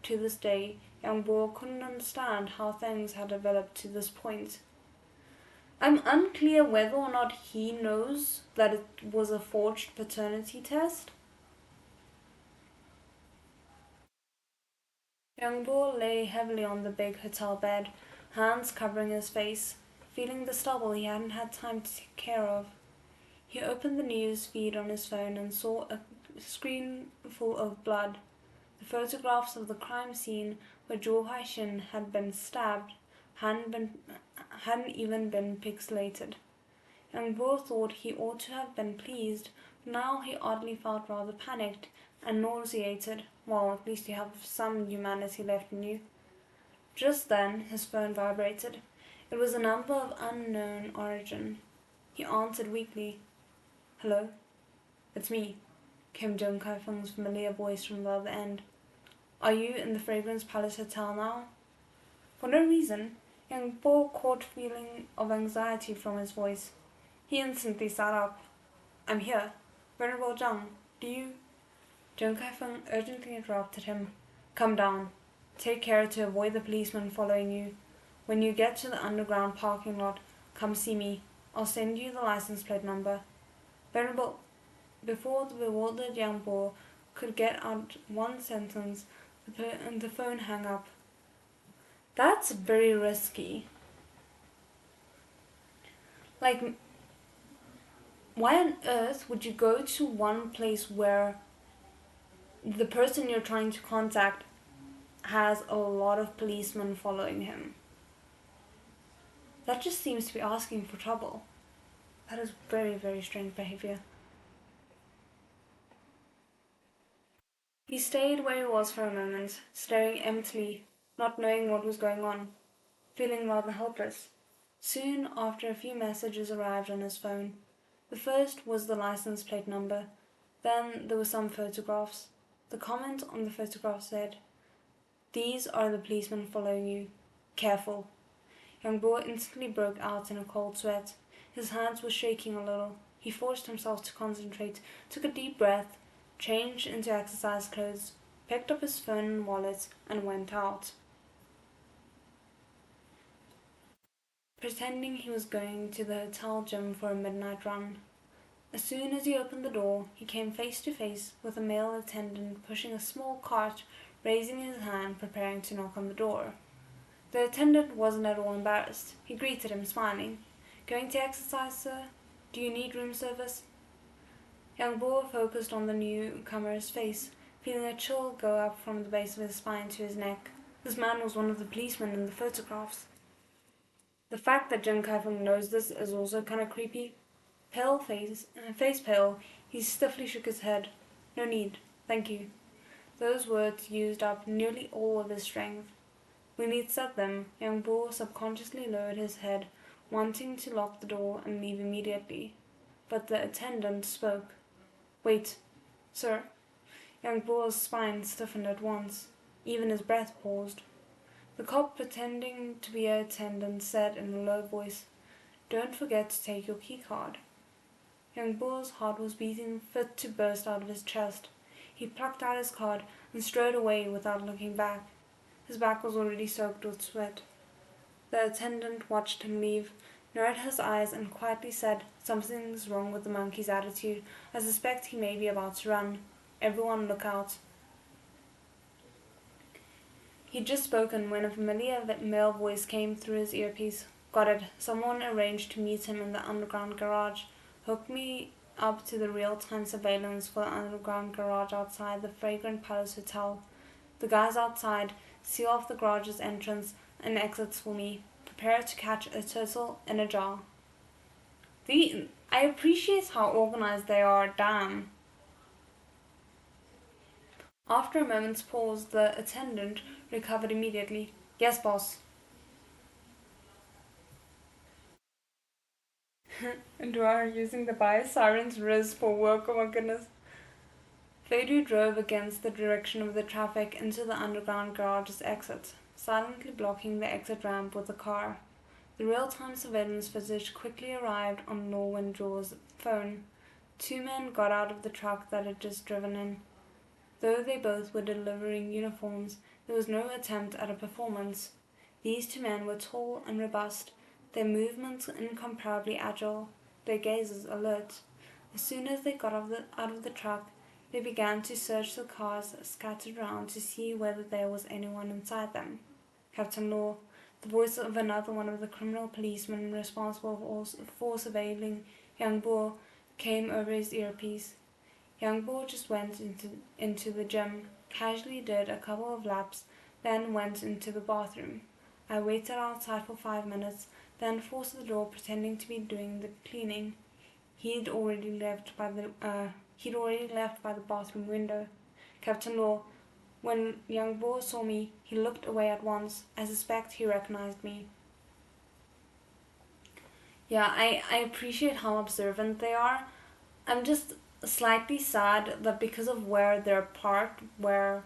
To this day, young Bo couldn't understand how things had developed to this point. I'm unclear whether or not he knows that it was a forged paternity test. Young Bo lay heavily on the big hotel bed, hands covering his face, feeling the stubble he hadn't had time to take care of. He opened the news feed on his phone and saw a screen full of blood. The photographs of the crime scene where Zhou Haixin had been stabbed hadn't even been pixelated. Young Bo thought he ought to have been pleased, but now he oddly felt rather panicked and nauseated. Well, at least you have some humanity left in you. Just then, his phone vibrated. It was a number of unknown origin. He answered weakly. "Hello? It's me," came Zheng Kaifeng's familiar voice from the other end. "Are you in the Fragrance Palace Hotel now?" For no reason, young Bo caught a feeling of anxiety from his voice. He instantly sat up. "I'm here. Venerable Zhang, do you—" Zheng Kaifeng urgently interrupted him. "Come down. Take care to avoid the policeman following you. When you get to the underground parking lot, come see me. I'll send you the license plate number." Venerable. Before the bewildered young Bo could get out one sentence, the phone hung up. That's very risky. Like, why on earth would you go to one place where the person you're trying to contact has a lot of policemen following him? That just seems to be asking for trouble. That is very, very strange behavior. He stayed where he was for a moment, staring emptily, not knowing what was going on, feeling rather helpless. Soon after, a few messages arrived on his phone. The first was the license plate number. Then there were some photographs. The comment on the photograph said, "These are the policemen following you. Careful." Young Bo instantly broke out in a cold sweat. His hands were shaking a little. He forced himself to concentrate, took a deep breath, changed into exercise clothes, picked up his phone and wallet, and went out, pretending he was going to the hotel gym for a midnight run. As soon as he opened the door, he came face to face with a male attendant pushing a small cart, raising his hand, preparing to knock on the door. The attendant wasn't at all embarrassed. He greeted him, smiling. "Going to exercise, sir? Do you need room service?" Young Bo focused on the newcomer's face, feeling a chill go up from the base of his spine to his neck. This man was one of the policemen in the photographs. The fact that Zheng Kaifeng knows this is also kind of creepy. Face pale, he stiffly shook his head. "No need, thank you." Those words used up nearly all of his strength. When he'd said them, young Bo subconsciously lowered his head, wanting to lock the door and leave immediately. But the attendant spoke. "Wait, sir." Young Bo's spine stiffened at once. Even his breath paused. The cop, pretending to be an attendant, said in a low voice, "Don't forget to take your key card." Young Bo's heart was beating fit to burst out of his chest. He plucked out his card and strode away without looking back. His back was already soaked with sweat. The attendant watched him leave, narrowed his eyes and quietly said, "Something's wrong with the monkey's attitude. I suspect he may be about to run. Everyone look out." He'd just spoken when a familiar male voice came through his earpiece. "Got it. Someone arranged to meet him in the underground garage. Hooked me up to the real-time surveillance for the underground garage outside the Fragrant Palace Hotel. The guys outside seal off the garage's entrance and exits for me. Prepare to catch a turtle in a jar." I appreciate how organized they are, damn. After a moment's pause, the attendant recovered immediately. "Yes, boss." And we are using the bio sirens Riz for work, oh my goodness. Fedu drove against the direction of the traffic into the underground garage's exit, silently blocking the exit ramp with the car. The real-time surveillance footage quickly arrived on Norwin Jaw's phone. Two men got out of the truck that had just driven in. Though they both were delivering uniforms, there was no attempt at a performance. These two men were tall and robust, their movements incomparably agile, their gazes alert. As soon as they got out of the truck, they began to search the cars scattered around to see whether there was anyone inside them. Captain Law, the voice of another one of the criminal policemen responsible for surveilling young Boer, came over his earpiece. Young Boer just went into the gym, casually did a couple of laps, then went into the bathroom. I waited outside for 5 minutes, then forced the door, pretending to be doing the cleaning. He'd already left by the bathroom window. Captain Law, when young Boer saw me, he looked away at once. I suspect he recognized me. Yeah, I appreciate how observant they are. I'm just slightly sad that because of where they're parked, where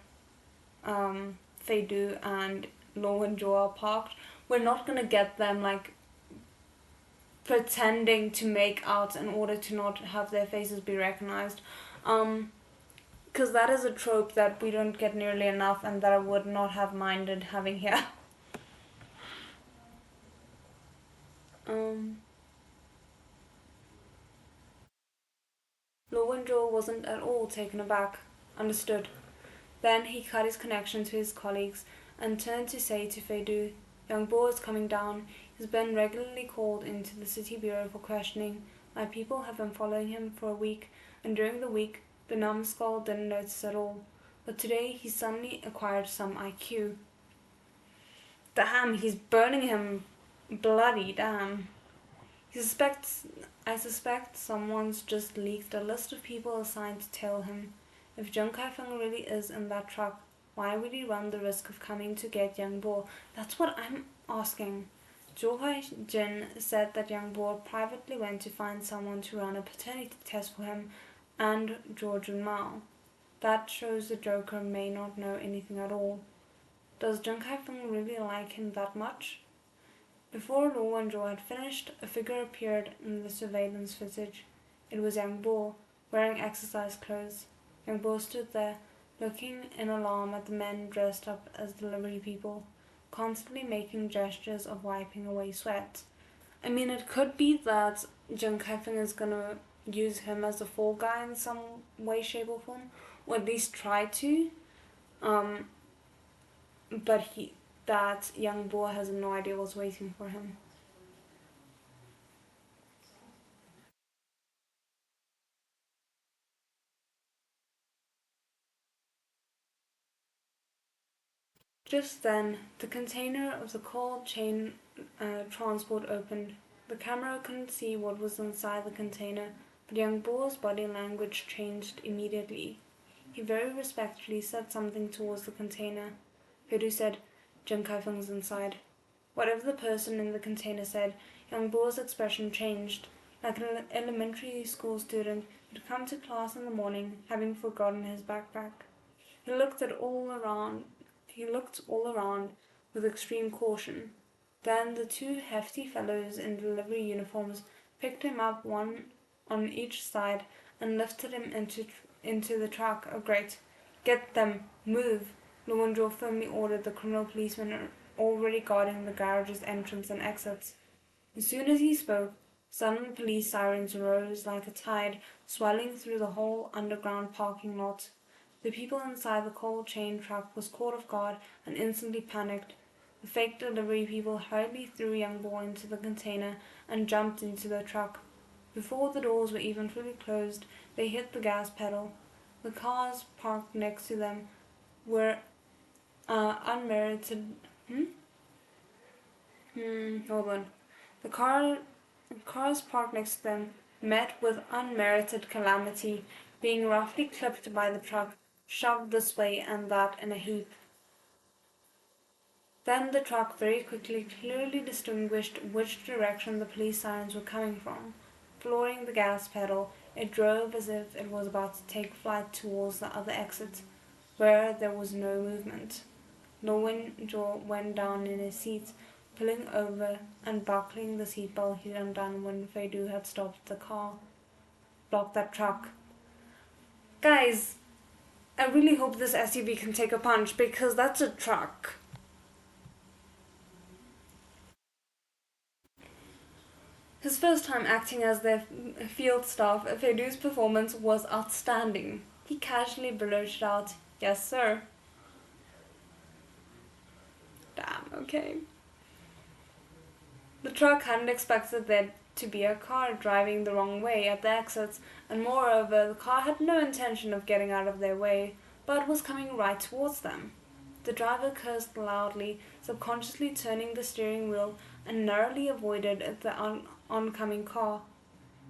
Fedu and Lo and Joe are parked, we're not gonna get them like pretending to make out in order to not have their faces be recognized. Because that is a trope that we don't get nearly enough and that I would not have minded having here. Lowen Joe wasn't at all taken aback. Understood. Then he cut his connection to his colleagues and turned to say to Fedu, "Young Bo is coming down. He's been regularly called into the city bureau for questioning. My people have been following him for a week, and during the week, the numbskull didn't notice at all. But today he suddenly acquired some IQ." Damn, he's burning him. Bloody damn. I suspect someone's just leaked a list of people assigned to tail him. If Jung Kai-feng really is in that truck, why would he run the risk of coming to get Young Bo? That's what I'm asking. Zhou Hai-jin said that Young Bo privately went to find someone to run a paternity test for him and George and Mao. That shows the Joker may not know anything at all. Does Jung Kai-feng really like him that much? Before Luo and Zhou had finished, a figure appeared in the surveillance footage. It was Yang Bo, wearing exercise clothes. Yang Bo stood there, looking in alarm at the men dressed up as delivery people, constantly making gestures of wiping away sweat. I mean, it could be that Jung Kai-feng is gonna use him as a fall guy in some way, shape, or form, or at least try to. But that young Bo has no idea what's waiting for him. Just then, the container of the cold chain transport opened. The camera couldn't see what was inside the container, but young Bo's body language changed immediately. He very respectfully said something towards the container. Hiru said, "Jung Kai-feng's inside." Whatever the person in the container said, young Bo's expression changed. Like an elementary school student who'd come to class in the morning, having forgotten his backpack. He looked all around with extreme caution. Then the two hefty fellows in delivery uniforms picked him up, one on each side, and lifted him into the truck. "Oh, great. Get them. Move." Luwinjo firmly ordered the criminal policemen already guarding the garage's entrance and exits. As soon as he spoke, sudden police sirens rose like a tide, swelling through the whole underground parking lot. The people inside the cold chain truck was caught off guard and instantly panicked. The fake delivery people hurriedly threw young boy into the container and jumped into the truck. Before the doors were even fully closed, they hit the gas pedal. The cars parked next to them were unmerited. Hold on. The cars parked next to them met with unmerited calamity, being roughly clipped by the truck, shoved this way and that in a heap. Then the truck very quickly clearly distinguished which direction the police sirens were coming from. Flooring the gas pedal, it drove as if it was about to take flight towards the other exit, where there was no movement. Zhou went down in his seat, pulling over and buckling the seatbelt he'd undone when Feidu had stopped the car. Blocked that truck. Guys, I really hope this SUV can take a punch because that's a truck. His first time acting as their field staff, Feidu's performance was outstanding. He casually blurted out, "Yes, sir." Damn, okay. The truck hadn't expected there to be a car driving the wrong way at the exits, and moreover, the car had no intention of getting out of their way, but was coming right towards them. The driver cursed loudly, subconsciously turning the steering wheel, and narrowly avoided the oncoming car.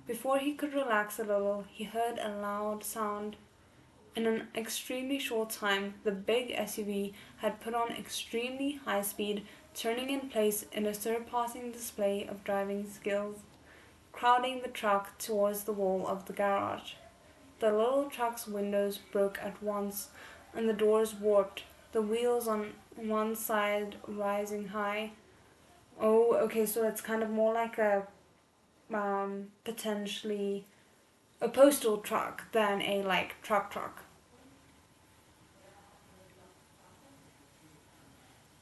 Before he could relax a little, he heard a loud sound. In an extremely short time, the big SUV had put on extremely high speed, turning in place in a surpassing display of driving skills, crowding the truck towards the wall of the garage. The little truck's windows broke at once, and the doors warped, the wheels on one side rising high. Oh, okay, so it's kind of more like a potentially a postal truck than a like truck.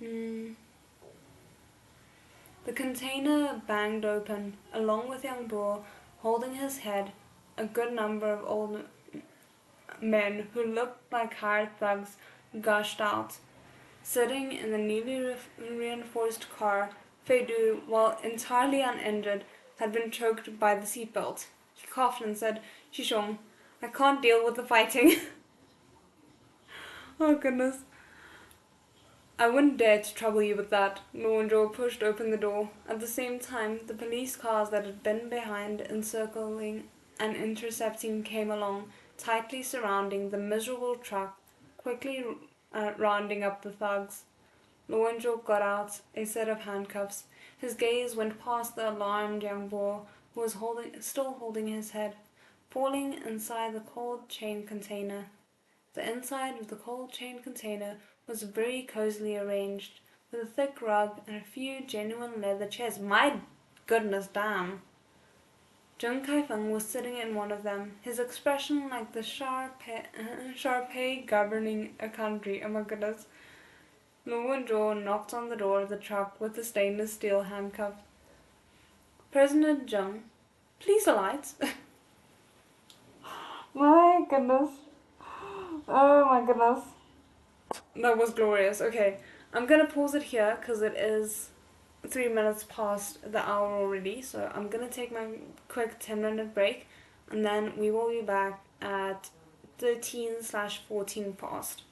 The container banged open, along with young Bo holding his head. A good number of old men who looked like hired thugs gushed out. Sitting in the newly reinforced car, Feidu, while entirely uninjured, had been choked by the seatbelt. He coughed and said, "Shishong, I can't deal with the fighting." Oh goodness. "I wouldn't dare to trouble you with that." Luanjo pushed open the door. At the same time, the police cars that had been behind, encircling and intercepting, came along, tightly surrounding the miserable truck, quickly rounding up the thugs. Luanjo got out a set of handcuffs. His gaze went past the alarmed young boy, who was still holding his head, falling inside the cold chain container. The inside of the cold chain container was very cosily arranged, with a thick rug and a few genuine leather chairs. My goodness, damn. Zheng Kaifeng was sitting in one of them, his expression like the Sharpei governing a country. Oh my goodness. Lu Wenzhou knocked on the door of the truck with the stainless steel handcuff. "President Zheng, please alight." My goodness. Oh my goodness. That was glorious. Okay, I'm gonna pause it here because it is 3 minutes past the hour already. So I'm gonna take my quick 10-minute break, and then we will be back at 13/14 past.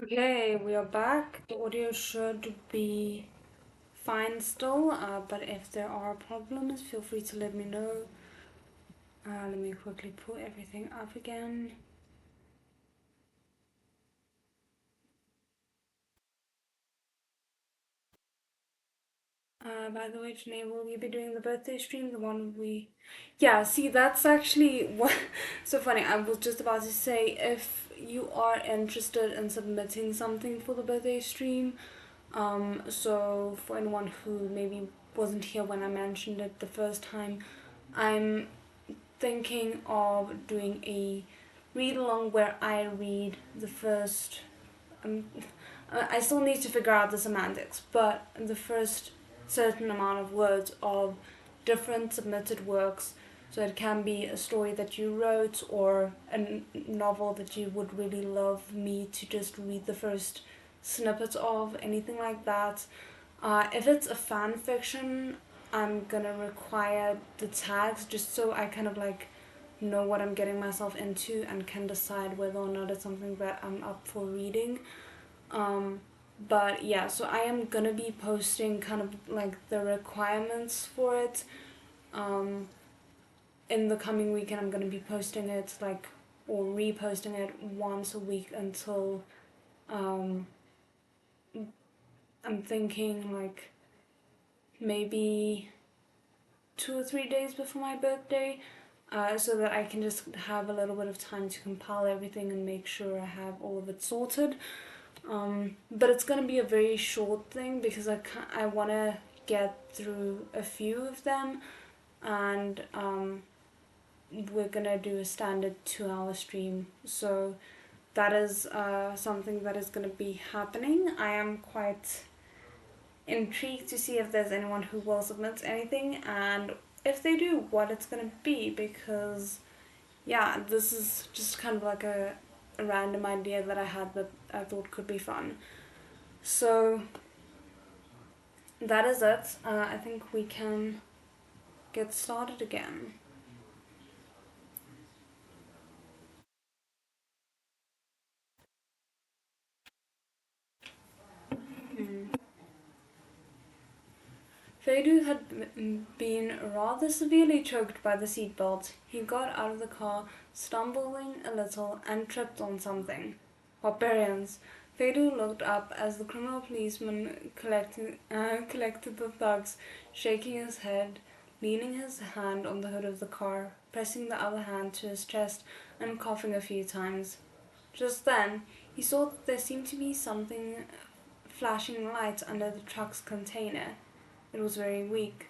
Okay, we are back. The audio should be fine still, but if there are problems, feel free to let me know. Let me quickly pull everything up again. By the way, Janae, will you be doing the birthday stream? The one we. Yeah, see, that's actually what. So funny. I was just about to say, if you are interested in submitting something for the birthday stream, so for anyone who maybe wasn't here when I mentioned it the first time, I'm thinking of doing a read along where I read the first. Um, I still need to figure out the semantics, but the first certain amount of words of different submitted works. So it can be a story that you wrote or a novel that you would really love me to just read the first snippets of, anything like that. If it's a fan fiction, I'm gonna require the tags just so I kind of like know what I'm getting myself into and can decide whether or not it's something that I'm up for reading. Um, but yeah, so I am gonna be posting kind of like the requirements for it in the coming week, and I'm gonna be posting it like or reposting it once a week until um, I'm thinking like maybe 2 or 3 days before my birthday, so that I can just have a little bit of time to compile everything and make sure I have all of it sorted. But it's gonna be a very short thing because I want to get through a few of them, and we're gonna do a standard 2 hour stream. So that is something that is gonna be happening. I am quite intrigued to see if there's anyone who will submit anything, and if they do, what it's gonna be, because yeah, this is just kind of like a random idea that I had that I thought could be fun. So that is it. I think we can get started again. Hmm. Fedu had been rather severely choked by the seatbelt. He got out of the car, stumbling a little, and tripped on something. Barbarians. Fedu looked up as the criminal policeman collected the thugs, shaking his head, leaning his hand on the hood of the car, pressing the other hand to his chest, and coughing a few times. Just then, he saw that there seemed to be something flashing light under the truck's container. It was very weak.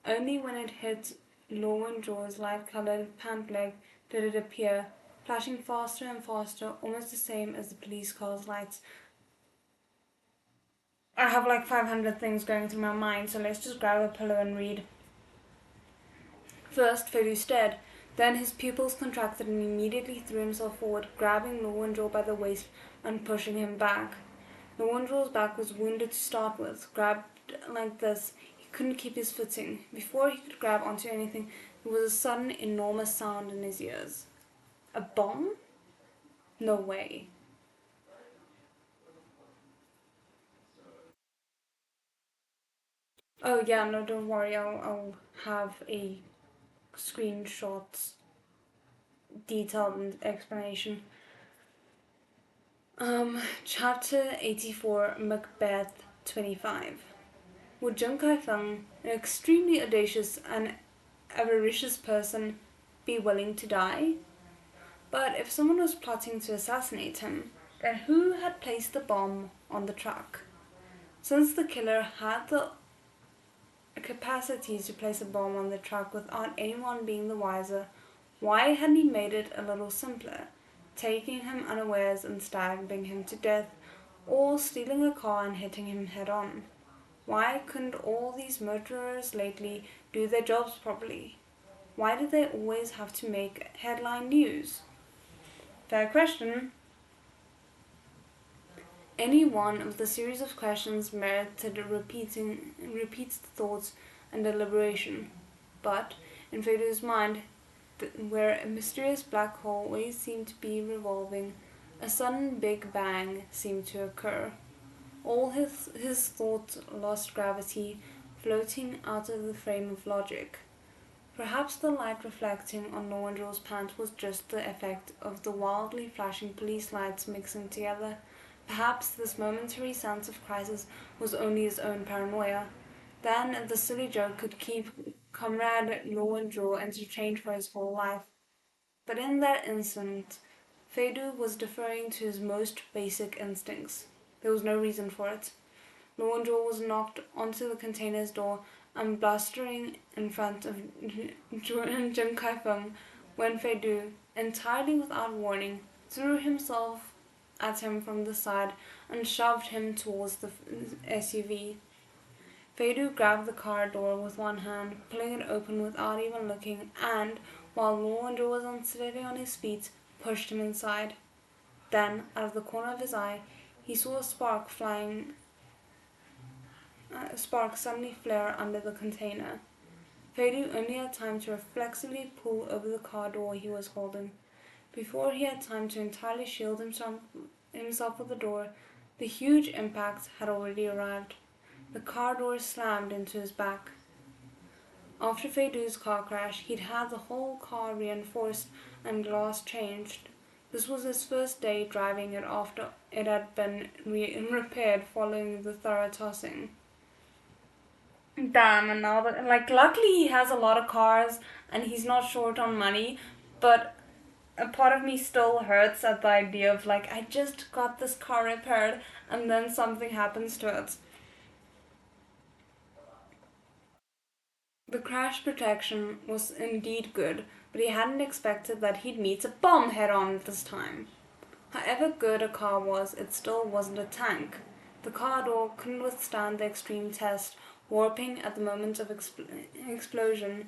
Only when it hit Lowen Joe's light-colored pant leg did it appear, flashing faster and faster, almost the same as the police car's lights. I have like 500 things going through my mind, so let's just grab a pillow and read. First, Fedu stared. Then his pupils contracted and he immediately threw himself forward, grabbing Lowendraw by the waist and pushing him back. Lowendraw's back was wounded to start with. Grabbed like this, he couldn't keep his footing. Before he could grab onto anything, there was a sudden, enormous sound in his ears. A bomb? No way. Oh yeah, no, don't worry. I'll have a screenshot detailed explanation. Chapter 84, Macbeth 25. Would Jung Kai-feng, an extremely audacious and avaricious person, be willing to die? But if someone was plotting to assassinate him, then who had placed the bomb on the truck? Since the killer had the capacity to place a bomb on the truck without anyone being the wiser, why hadn't he made it a little simpler, taking him unawares and stabbing him to death, or stealing a car and hitting him head on? Why couldn't all these murderers lately do their jobs properly? Why did they always have to make headline news? Fair question. Any one of the series of questions merited repeated thoughts and deliberation. But, in Fedo's mind, where a mysterious black hole always seemed to be revolving, A sudden big bang seemed to occur. All his thoughts lost gravity, floating out of the frame of logic. Perhaps the light reflecting on Lowendral's pants was just the effect of the wildly flashing police lights mixing together. Perhaps this momentary sense of crisis was only his own paranoia. Then the silly joke could keep Comrade Lowendral entertained for his whole life. But in that instant, Fedu was deferring to his most basic instincts. There was no reason for it. Lowendral was knocked onto the container's door and blustering in front of Jim Kai Feng when Fedu, entirely without warning, threw himself at him from the side and shoved him towards the SUV. Fedu grabbed the car door with one hand, pulling it open without even looking, and, while Lowendral was unsteady on his feet, pushed him inside. Then, out of the corner of his eye, he saw a spark suddenly flare under the container. Fedu only had time to reflexively pull over the car door he was holding. Before he had time to entirely shield himself with the door, the huge impact had already arrived. The car door slammed into his back. After Fedu's car crash, he'd had the whole car reinforced and glass changed. This was his first day driving it after it had been repaired following the thorough tossing. Damn, and now that, luckily he has a lot of cars and he's not short on money, but a part of me still hurts at the idea of, I just got this car repaired and then something happens to it. The crash protection was indeed good, but he hadn't expected that he'd meet a bomb head-on this time. However good a car was, it still wasn't a tank. The car door couldn't withstand the extreme test, warping at the moment of explosion,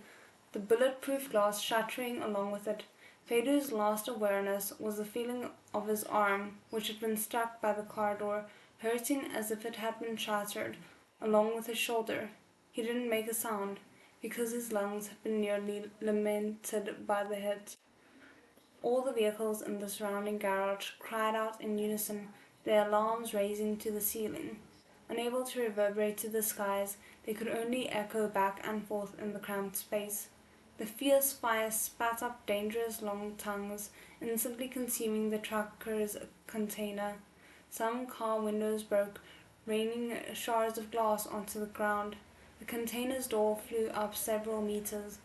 the bulletproof glass shattering along with it. Fedu's last awareness was the feeling of his arm, which had been struck by the car door, hurting as if it had been shattered, along with his shoulder. He didn't make a sound, because his lungs had been nearly lamented by the hit. All the vehicles in the surrounding garage cried out in unison, their alarms raising to the ceiling. Unable to reverberate to the skies, they could only echo back and forth in the cramped space. The fierce fire spat up dangerous long tongues, instantly consuming the trucker's container. Some car windows broke, raining shards of glass onto the ground. The container's door flew up several meters.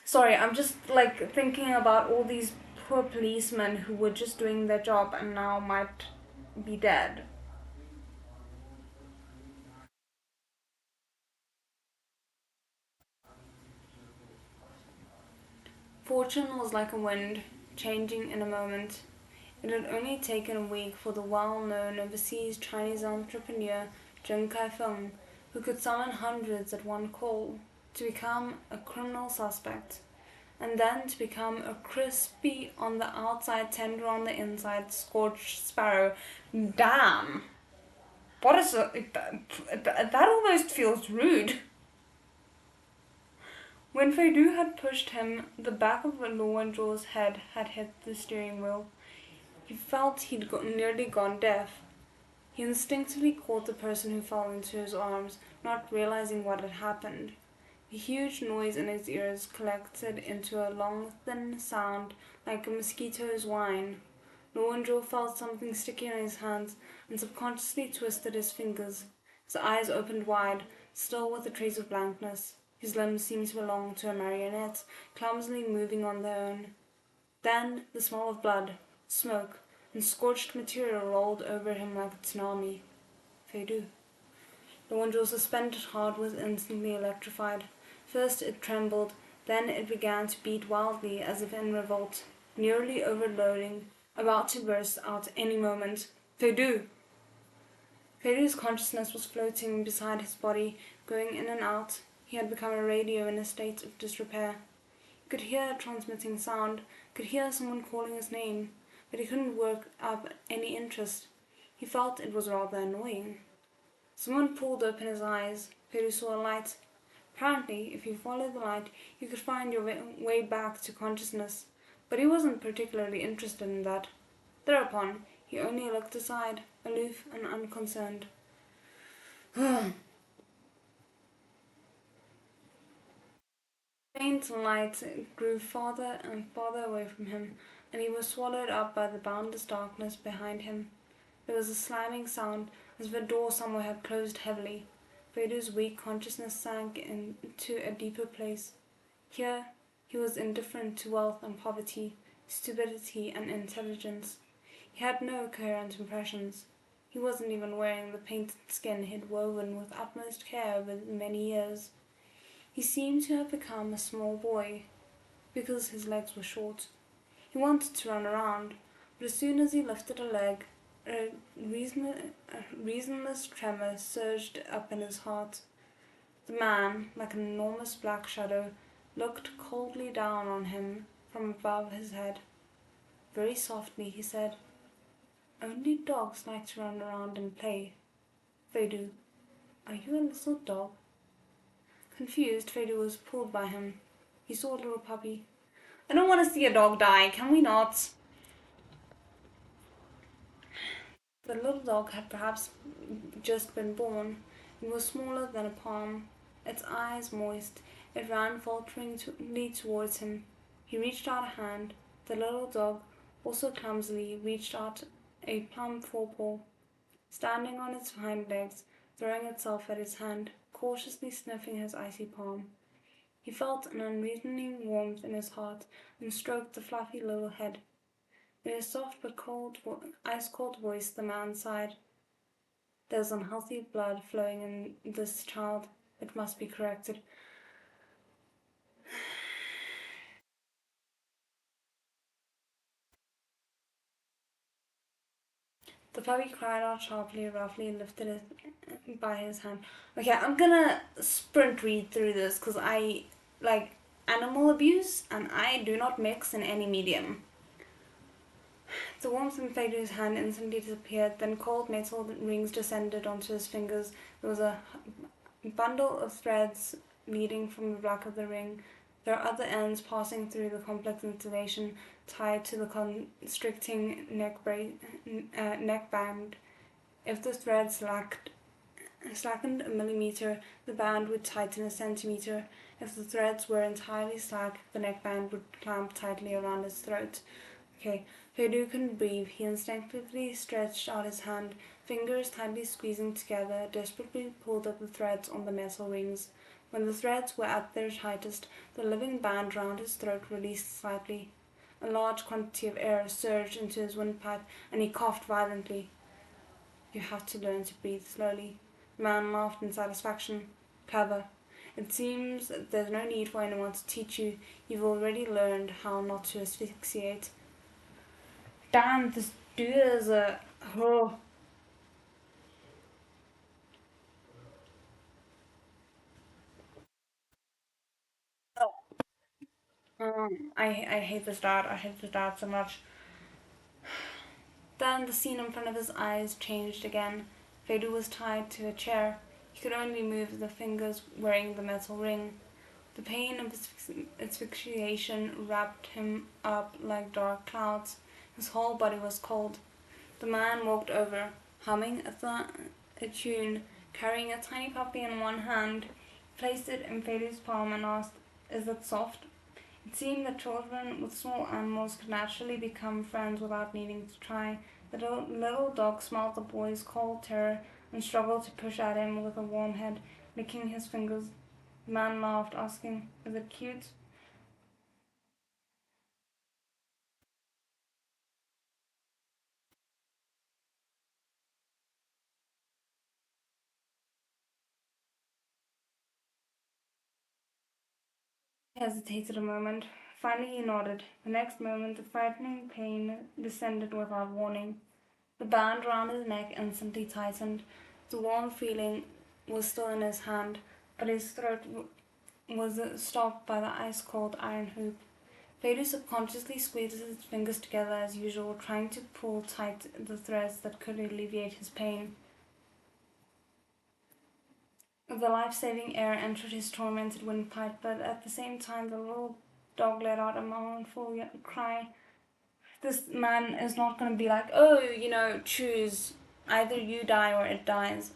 Sorry, I'm just thinking about all these poor policemen who were just doing their job and now might be dead. Fortune was like a wind, changing in a moment. It had only taken a week for the well-known overseas Chinese entrepreneur Zhou Kai Feng, who could summon hundreds at one call, to become a criminal suspect, and then to become a crispy on the outside, tender on the inside, scorched sparrow. Damn! What is that almost feels rude. When Fedu had pushed him, the back of Lowendral's head had hit the steering wheel. He felt he'd nearly gone deaf. He instinctively caught the person who fell into his arms, not realizing what had happened. The huge noise in his ears collected into a long, thin sound like a mosquito's whine. Lowendral felt something sticky in his hands and subconsciously twisted his fingers. His eyes opened wide, still with a trace of blankness. His limbs seemed to belong to a marionette, clumsily moving on their own. Then the smell of blood, smoke, and scorched material rolled over him like a tsunami. Fedu. Lowendral's suspended heart was instantly electrified. First it trembled, then it began to beat wildly as if in revolt, nearly overloading, about to burst out any moment. Fedu! Fedu's consciousness was floating beside his body, going in and out. He had become a radio in a state of disrepair. He could hear a transmitting sound, could hear someone calling his name, but he couldn't work up any interest. He felt it was rather annoying. Someone pulled open his eyes. Fedu saw a light. Apparently, if you followed the light, you could find your way back to consciousness. but he wasn't particularly interested in that. Thereupon, he only looked aside, aloof and unconcerned. Faint light grew farther and farther away from him, and he was swallowed up by the boundless darkness behind him. There was a slamming sound, as if a door somewhere had closed heavily. Vadu's weak consciousness sank into a deeper place. Here, he was indifferent to wealth and poverty, stupidity and intelligence. He had no coherent impressions. He wasn't even wearing the painted skin he'd woven with utmost care over many years. He seemed to have become a small boy, because his legs were short. He wanted to run around, but as soon as he lifted a leg, a reasonless tremor surged up in his heart. The man, like an enormous black shadow, looked coldly down on him from above his head. Very softly he said, "Only dogs like to run around and play. Vadu, are you a little dog?" Confused, Vadu was pulled by him. He saw a little puppy. "I don't want to see a dog die, can we not?" The little dog had perhaps just been born. It was smaller than a palm, its eyes moist. It ran falteringly towards him. He reached out a hand. The little dog, also clumsily, reached out a plump forepaw, standing on its hind legs, throwing itself at his hand, cautiously sniffing his icy palm. He felt an unreasoning warmth in his heart and stroked the fluffy little head. In a soft but ice-cold voice, the man sighed. "There's unhealthy blood flowing in this child. It must be corrected." The puppy cried out sharply, roughly, and lifted it by his hand. Okay, I'm gonna sprint read through this because I like animal abuse and I do not mix in any medium. The warmth in Fadu's hand instantly disappeared, then cold metal rings descended onto his fingers. There was a bundle of threads leading from the back of the ring. There are other ends passing through the complex installation tied to the constricting neck band. If the thread slackened a millimeter, the band would tighten a centimeter. If the threads were entirely slack, the neckband would clamp tightly around his throat. Okay, Fadu couldn't breathe. He instinctively stretched out his hand, fingers tightly squeezing together, desperately pulled at the threads on the metal rings. When the threads were at their tightest, the living band round his throat released slightly. A large quantity of air surged into his windpipe, and he coughed violently. "You have to learn to breathe slowly." The man laughed in satisfaction. "Clever. It seems there's no need for anyone to teach you. You've already learned how not to asphyxiate." Damn, this dude is a... Oh. I hate this dad. I hate this dad so much. Then the scene in front of his eyes changed again. Fedu was tied to a chair. He could only move the fingers wearing the metal ring. The pain of asphyxiation wrapped him up like dark clouds. His whole body was cold. The man walked over, humming a tune, carrying a tiny puppy in one hand. He placed it in Fedu's palm and asked, "Is it soft?" It seemed that children with small animals could naturally become friends without needing to try. The little dog smelled the boy's cold terror and struggled to push at him with a warm head, licking his fingers. The man laughed, asking, "Is it cute?" He hesitated a moment. Finally he nodded. The next moment the frightening pain descended without warning. The band round his neck instantly tightened. The warm feeling was still in his hand, but his throat was stopped by the ice-cold iron hoop. Fedu subconsciously squeezed his fingers together as usual, trying to pull tight the threads that could alleviate his pain. The life-saving air entered his tormented windpipe, but at the same time the little dog let out a mournful cry. This man is not going to be like, oh, choose. Either you die or it dies.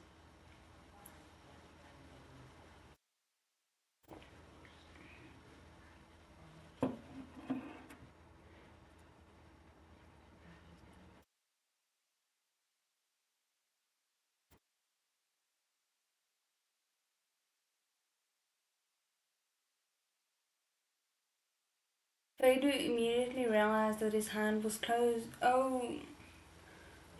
Fedu immediately realized that his hand was closed. Fedu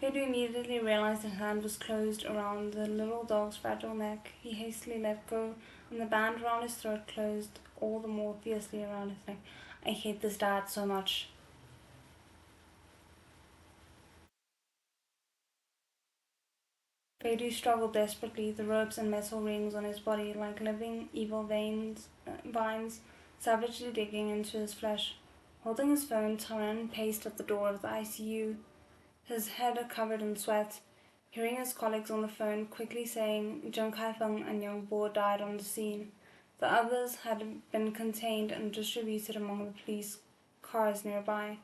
immediately realized his hand was closed around the little dog's fragile neck. He hastily let go, and the band around his throat closed all the more fiercely around his neck. I hate this dad so much. Fedu struggled desperately, the ropes and metal rings on his body like living, evil vines, savagely digging into his flesh. Holding his phone, Taran paced at the door of the ICU, his head covered in sweat. Hearing his colleagues on the phone quickly saying Zhou Kaifeng and Young Bo died on the scene. The others had been contained and distributed among the police cars nearby.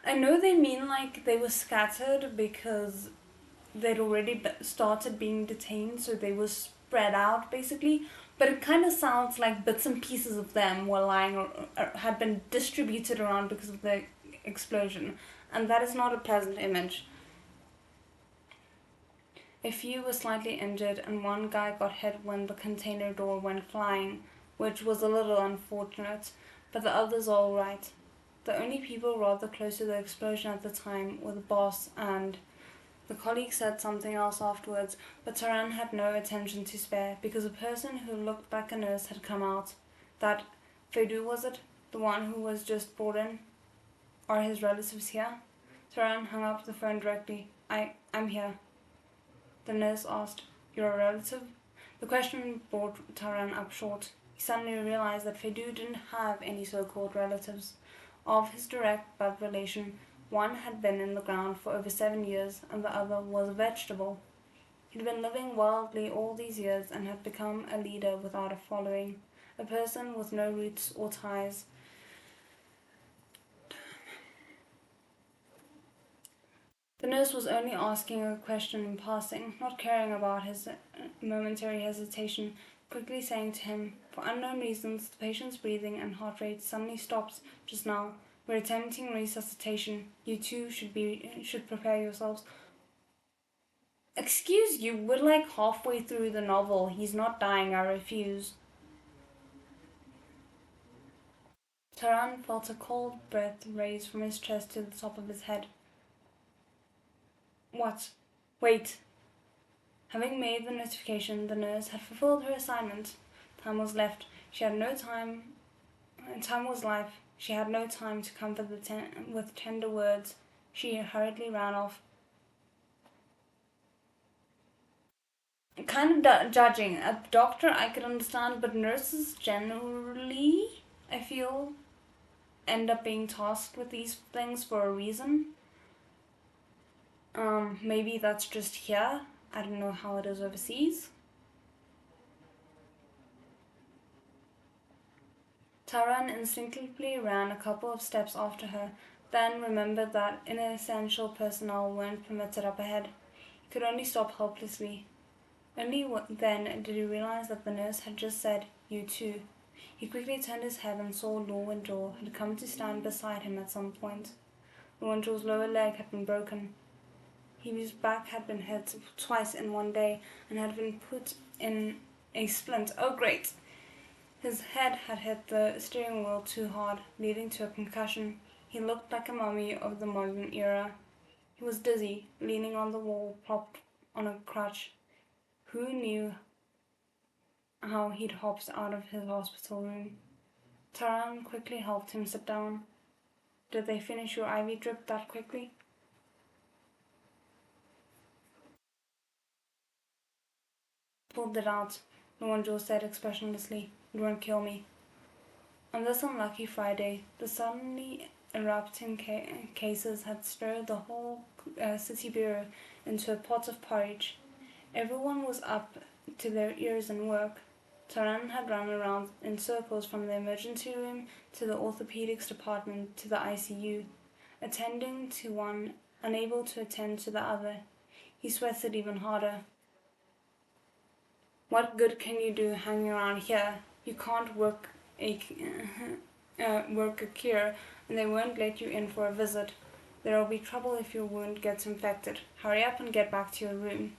I know they mean like they were scattered because they'd already started being detained, so they were spread out basically. But it kind of sounds like bits and pieces of them were lying or had been distributed around because of the explosion, and that is not a pleasant image. A few were slightly injured, and one guy got hit when the container door went flying, which was a little unfortunate, but the others are alright. The only people rather close to the explosion at the time were the boss and the colleague said something else afterwards, but Taran had no attention to spare because a person who looked like a nurse had come out. That Fedu, was it? The one who was just brought in? Are his relatives here? Taran hung up the phone directly. I'm here. The nurse asked, You're a relative? The question brought Taran up short. He suddenly realized that Fedu didn't have any so-called relatives. Of his direct blood relation, one had been in the ground for over 7 years, and the other was a vegetable. He'd been living wildly all these years and had become a leader without a following, a person with no roots or ties. The nurse was only asking a question in passing, not caring about his momentary hesitation, quickly saying to him, For unknown reasons, the patient's breathing and heart rate suddenly stopped just now. We're attempting resuscitation. You two should prepare yourselves. Excuse you, we're like halfway through the novel. He's not dying, I refuse. Taran felt a cold breath raise from his chest to the top of his head. What? Wait. Having made the notification, the nurse had fulfilled her assignment. Time was left. She had no time. Time was life. She had no time to comfort with tender words. She hurriedly ran off. Kind of judging. A doctor I could understand, but nurses generally, I feel, end up being tasked with these things for a reason. Maybe that's just here. I don't know how it is overseas. Taran instinctively ran a couple of steps after her, then remembered that inessential personnel weren't permitted up ahead. He could only stop helplessly. Only then did he realize that the nurse had just said, You too. He quickly turned his head and saw Law and Zhou had come to stand beside him at some point. Law and Zhou's lower leg had been broken. His back had been hit twice in one day and had been put in a splint. Oh, great! His head had hit the steering wheel too hard, leading to a concussion. He looked like a mummy of the modern era. He was dizzy, leaning on the wall, propped on a crutch. Who knew how he'd hopped out of his hospital room? Taran quickly helped him sit down. Did they finish your IV drip that quickly? Pulled it out, Luanjo said expressionlessly. It won't kill me. On this unlucky Friday, the suddenly erupting cases had stirred the whole city bureau into a pot of porridge. Everyone was up to their ears in work. Taran had run around in circles from the emergency room to the orthopedics department to the ICU, attending to one, unable to attend to the other. He sweated even harder. What good can you do hanging around here? You can't work a cure, and they won't let you in for a visit. There'll be trouble if your wound gets infected. Hurry up and get back to your room.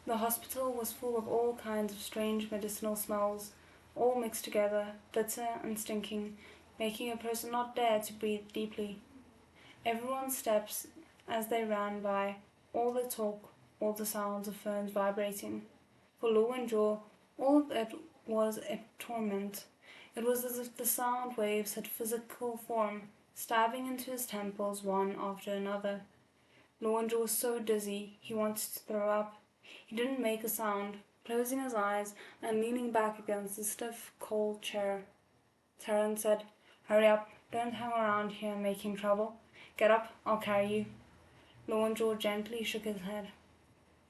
The hospital was full of all kinds of strange medicinal smells, all mixed together, bitter and stinking, making a person not dare to breathe deeply. Everyone's steps as they ran by, all the talk, all the sounds of phones vibrating. For Law and Zhou, all of it was a torment. It was as if the sound waves had physical form, stabbing into his temples one after another. Law and Zhou was so dizzy, he wanted to throw up. He didn't make a sound, closing his eyes and leaning back against the stiff, cold chair. Taran said, "Hurry up, don't hang around here making trouble. Get up, I'll carry you." Law and Zhou gently shook his head.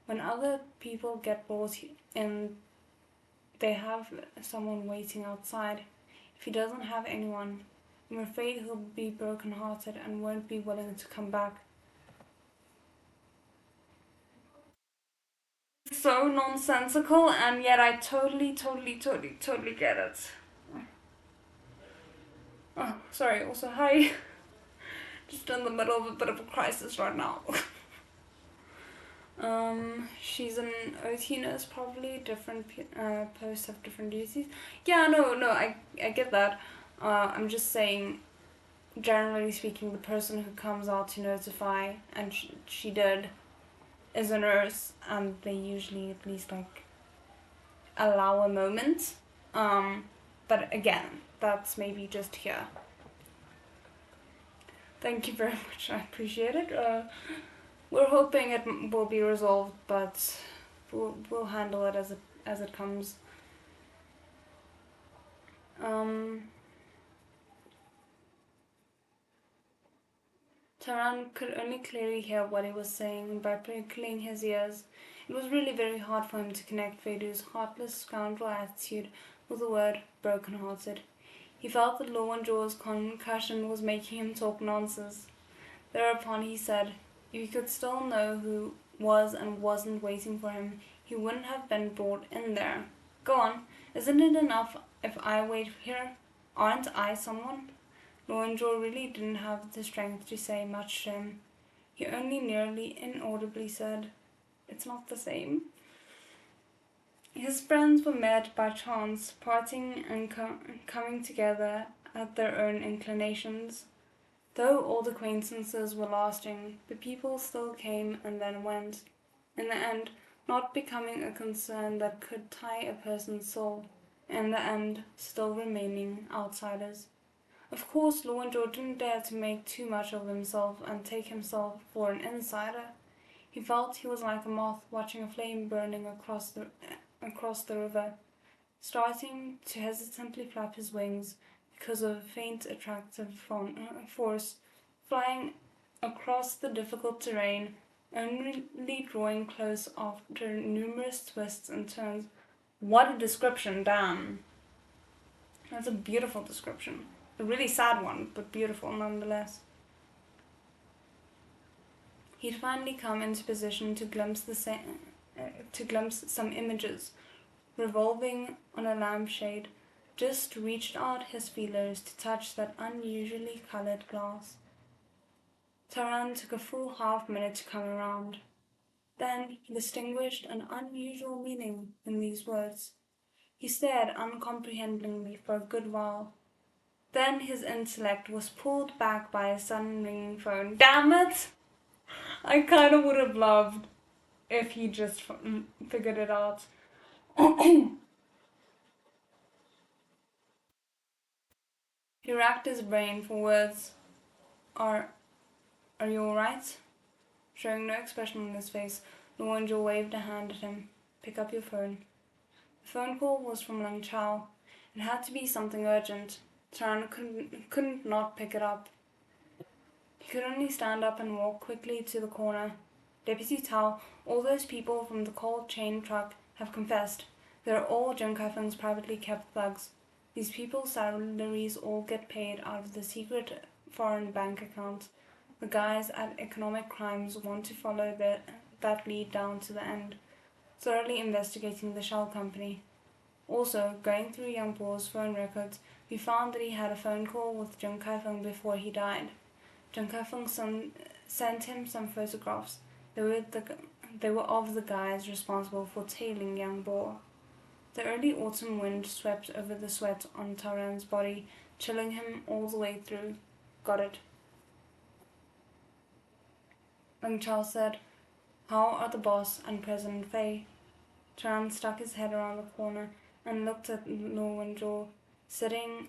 When other people get brought in, they have someone waiting outside. If he doesn't have anyone, I'm afraid he'll be broken-hearted and won't be willing to come back. It's so nonsensical, and yet I totally get it. Oh, sorry, also hi. Just in the middle of a bit of a crisis right now. She's an OT nurse, probably. Different posts have different duties. Yeah, no, I get that. I'm just saying, generally speaking, the person who comes out to notify, and she did, is a nurse, and they usually at least like allow a moment. But again, that's maybe just here. Thank you very much. I appreciate it. We're hoping it will be resolved, but we'll handle it as it comes. Taran could only clearly hear what he was saying by prickling his ears. It was really very hard for him to connect Fedu's heartless scoundrel attitude with the word broken-hearted. He felt that Law and Zhou's concussion was making him talk nonsense. Thereupon he said, if he could still know who was and wasn't waiting for him, he wouldn't have been brought in there. Go on, isn't it enough if I wait here? Aren't I someone? Law and Zhou really didn't have the strength to say much to him. He only nearly inaudibly said, "It's not the same." His friends were met by chance, parting and coming together at their own inclinations. Though old acquaintances were lasting, the people still came and then went, in the end not becoming a concern that could tie a person's soul, in the end still remaining outsiders. Of course, Law and Zhou didn't dare to make too much of himself and take himself for an insider. He felt he was like a moth watching a flame burning across the river, starting to hesitantly flap his wings because of a faint attractive force, flying across the difficult terrain, only drawing close after numerous twists and turns. What a description, damn. That's a beautiful description. A really sad one, but beautiful nonetheless. He'd finally come into position to glimpse some images, revolving on a lampshade, just reached out his feelers to touch that unusually coloured glass. Taran took a full half-minute to come around. Then he distinguished an unusual meaning in these words. He stared uncomprehendingly for a good while. Then his intellect was pulled back by a sudden ringing phone. Damn it! I kind of would have loved if he just figured it out. He racked his brain for words. Are you alright? Showing no expression on his face, Law and Zhou waved a hand at him. Pick up your phone. The phone call was from Lang Chao. It had to be something urgent. Taran couldn't not pick it up. He could only stand up and walk quickly to the corner. Deputy Tao, all those people from the cold chain truck, have confessed. They're all Zhou Kaifeng's privately kept thugs. These people's salaries all get paid out of the secret foreign bank accounts. The guys at Economic Crimes want to follow that lead down to the end, thoroughly investigating the shell company. Also, going through Yang Bo's phone records, we found that he had a phone call with Zhou Kaifeng before he died. Zhou Kaifeng sent him some photographs. They were of the guys responsible for tailing Yang Bo. The early autumn wind swept over the sweat on Taran's body, chilling him all the way through. Got it. Lang Chao said, "How are the boss and President Fei?" Taran stuck his head around the corner and looked at Lo and Zhou, sitting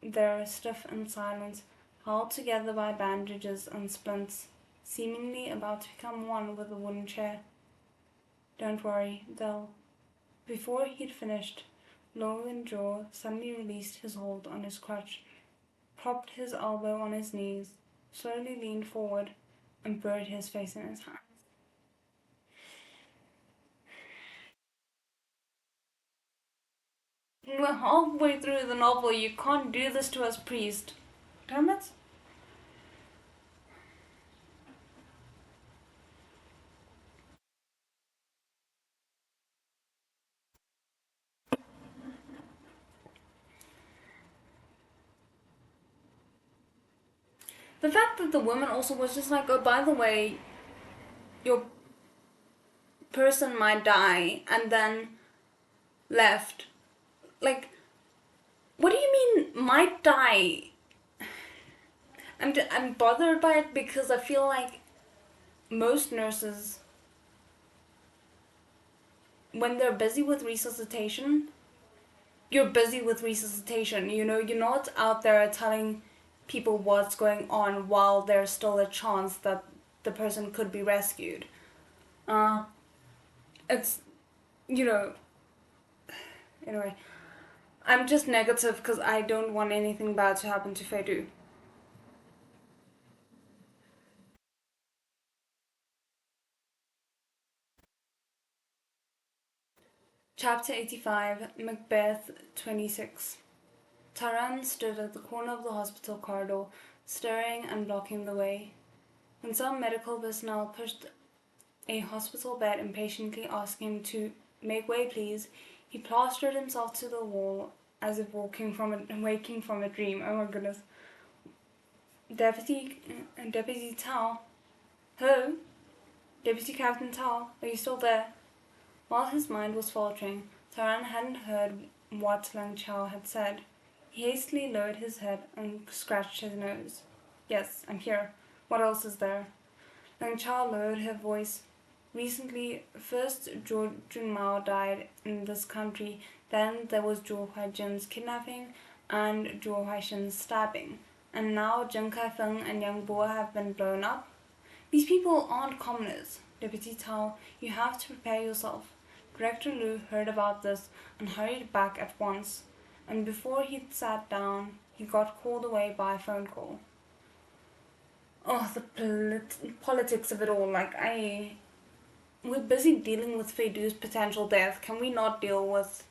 there stiff and silent, held together by bandages and splints, seemingly about to become one with the wooden chair. "Don't worry, they'll..." Before he'd finished, Lo and Zhou suddenly released his hold on his crutch, propped his elbow on his knees, slowly leaned forward, and buried his face in his hands. We're halfway through the novel. You can't do this to us, priest. Damn it. The fact that the woman also was just like, oh, by the way, your person might die, and then left. Like, what do you mean, might die? I'm bothered by it because I feel like most nurses, when they're busy with resuscitation, you're busy with resuscitation. You know, you're not out there telling people what's going on while there's still a chance that the person could be rescued. It's, you know, anyway, I'm just negative because I don't want anything bad to happen to Feidu. Chapter 85, Macbeth 26. Taran stood at the corner of the hospital corridor, staring and blocking the way. When some medical personnel pushed a hospital bed impatiently asking him to make way please, he plastered himself to the wall as if waking from a dream. Oh my goodness. Deputy Tao. Hello? Deputy Captain Tao, are you still there? While his mind was faltering, Taran hadn't heard what Lang Chao had said. He hastily lowered his head and scratched his nose. Yes, I'm here. What else is there? Lang Chao lowered her voice. Recently, first Zhou Junmao died in this country, then there was Zhou Huaijin's kidnapping and Zhou Huaixin's stabbing, and now Zhou Kaifeng and Yang Bo have been blown up. These people aren't commoners. Deputy Tao, you have to prepare yourself. Director Liu heard about this and hurried back at once, and before he'd sat down, he got called away by a phone call. Oh, the politics of it all. We're busy dealing with Feidu's potential death. Can we not deal with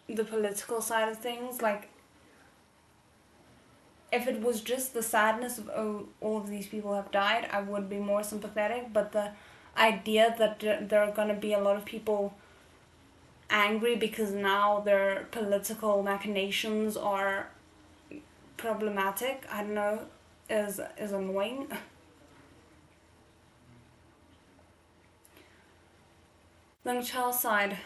the political side of things? Like, if it was just the sadness of, oh, all of these people have died, I would be more sympathetic, but the idea that there are going to be a lot of people angry because now their political machinations are problematic, I don't know, is annoying. Lang Chao sighed.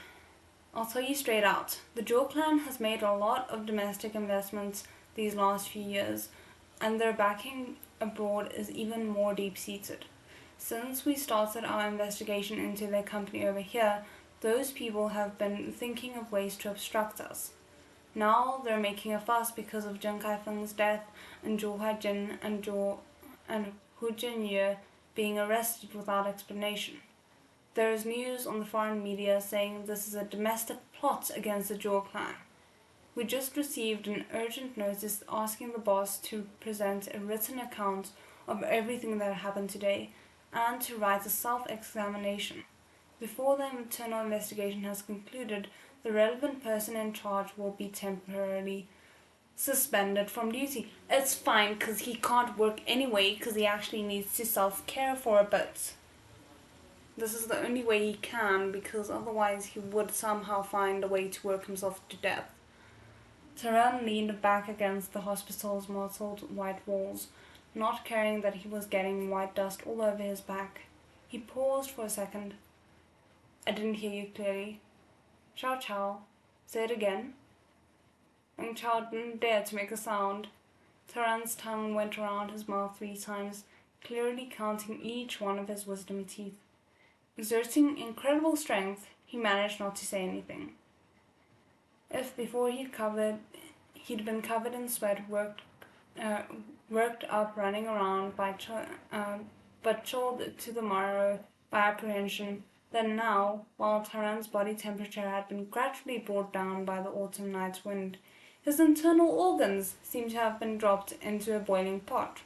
I'll tell you straight out, the Zhou clan has made a lot of domestic investments these last few years, and their backing abroad is even more deep-seated. Since we started our investigation into their company over here, those people have been thinking of ways to obstruct us. Now they're making a fuss because of Zhou Kaifeng's death and Zhou Huaijin and Hu Jianye being arrested without explanation. There is news on the foreign media saying this is a domestic plot against the Zhou clan. We just received an urgent notice asking the boss to present a written account of everything that happened today and to write a self-examination. Before the internal investigation has concluded, the relevant person in charge will be temporarily suspended from duty. It's fine because he can't work anyway because he actually needs to self-care for a bit. This is the only way he can because otherwise he would somehow find a way to work himself to death. Taran leaned back against the hospital's mottled white walls, not caring that he was getting white dust all over his back. He paused for a second. I didn't hear you clearly. Chow Chow. Say it again. Young Chow didn't dare to make a sound. Taran's tongue went around his mouth 3 times, clearly counting each one of his wisdom teeth. Exerting incredible strength, he managed not to say anything. If before he'd been covered in sweat, worked up, running around, but chilled to the marrow by apprehension, then now, while Taran's body temperature had been gradually brought down by the autumn night's wind, his internal organs seemed to have been dropped into a boiling pot,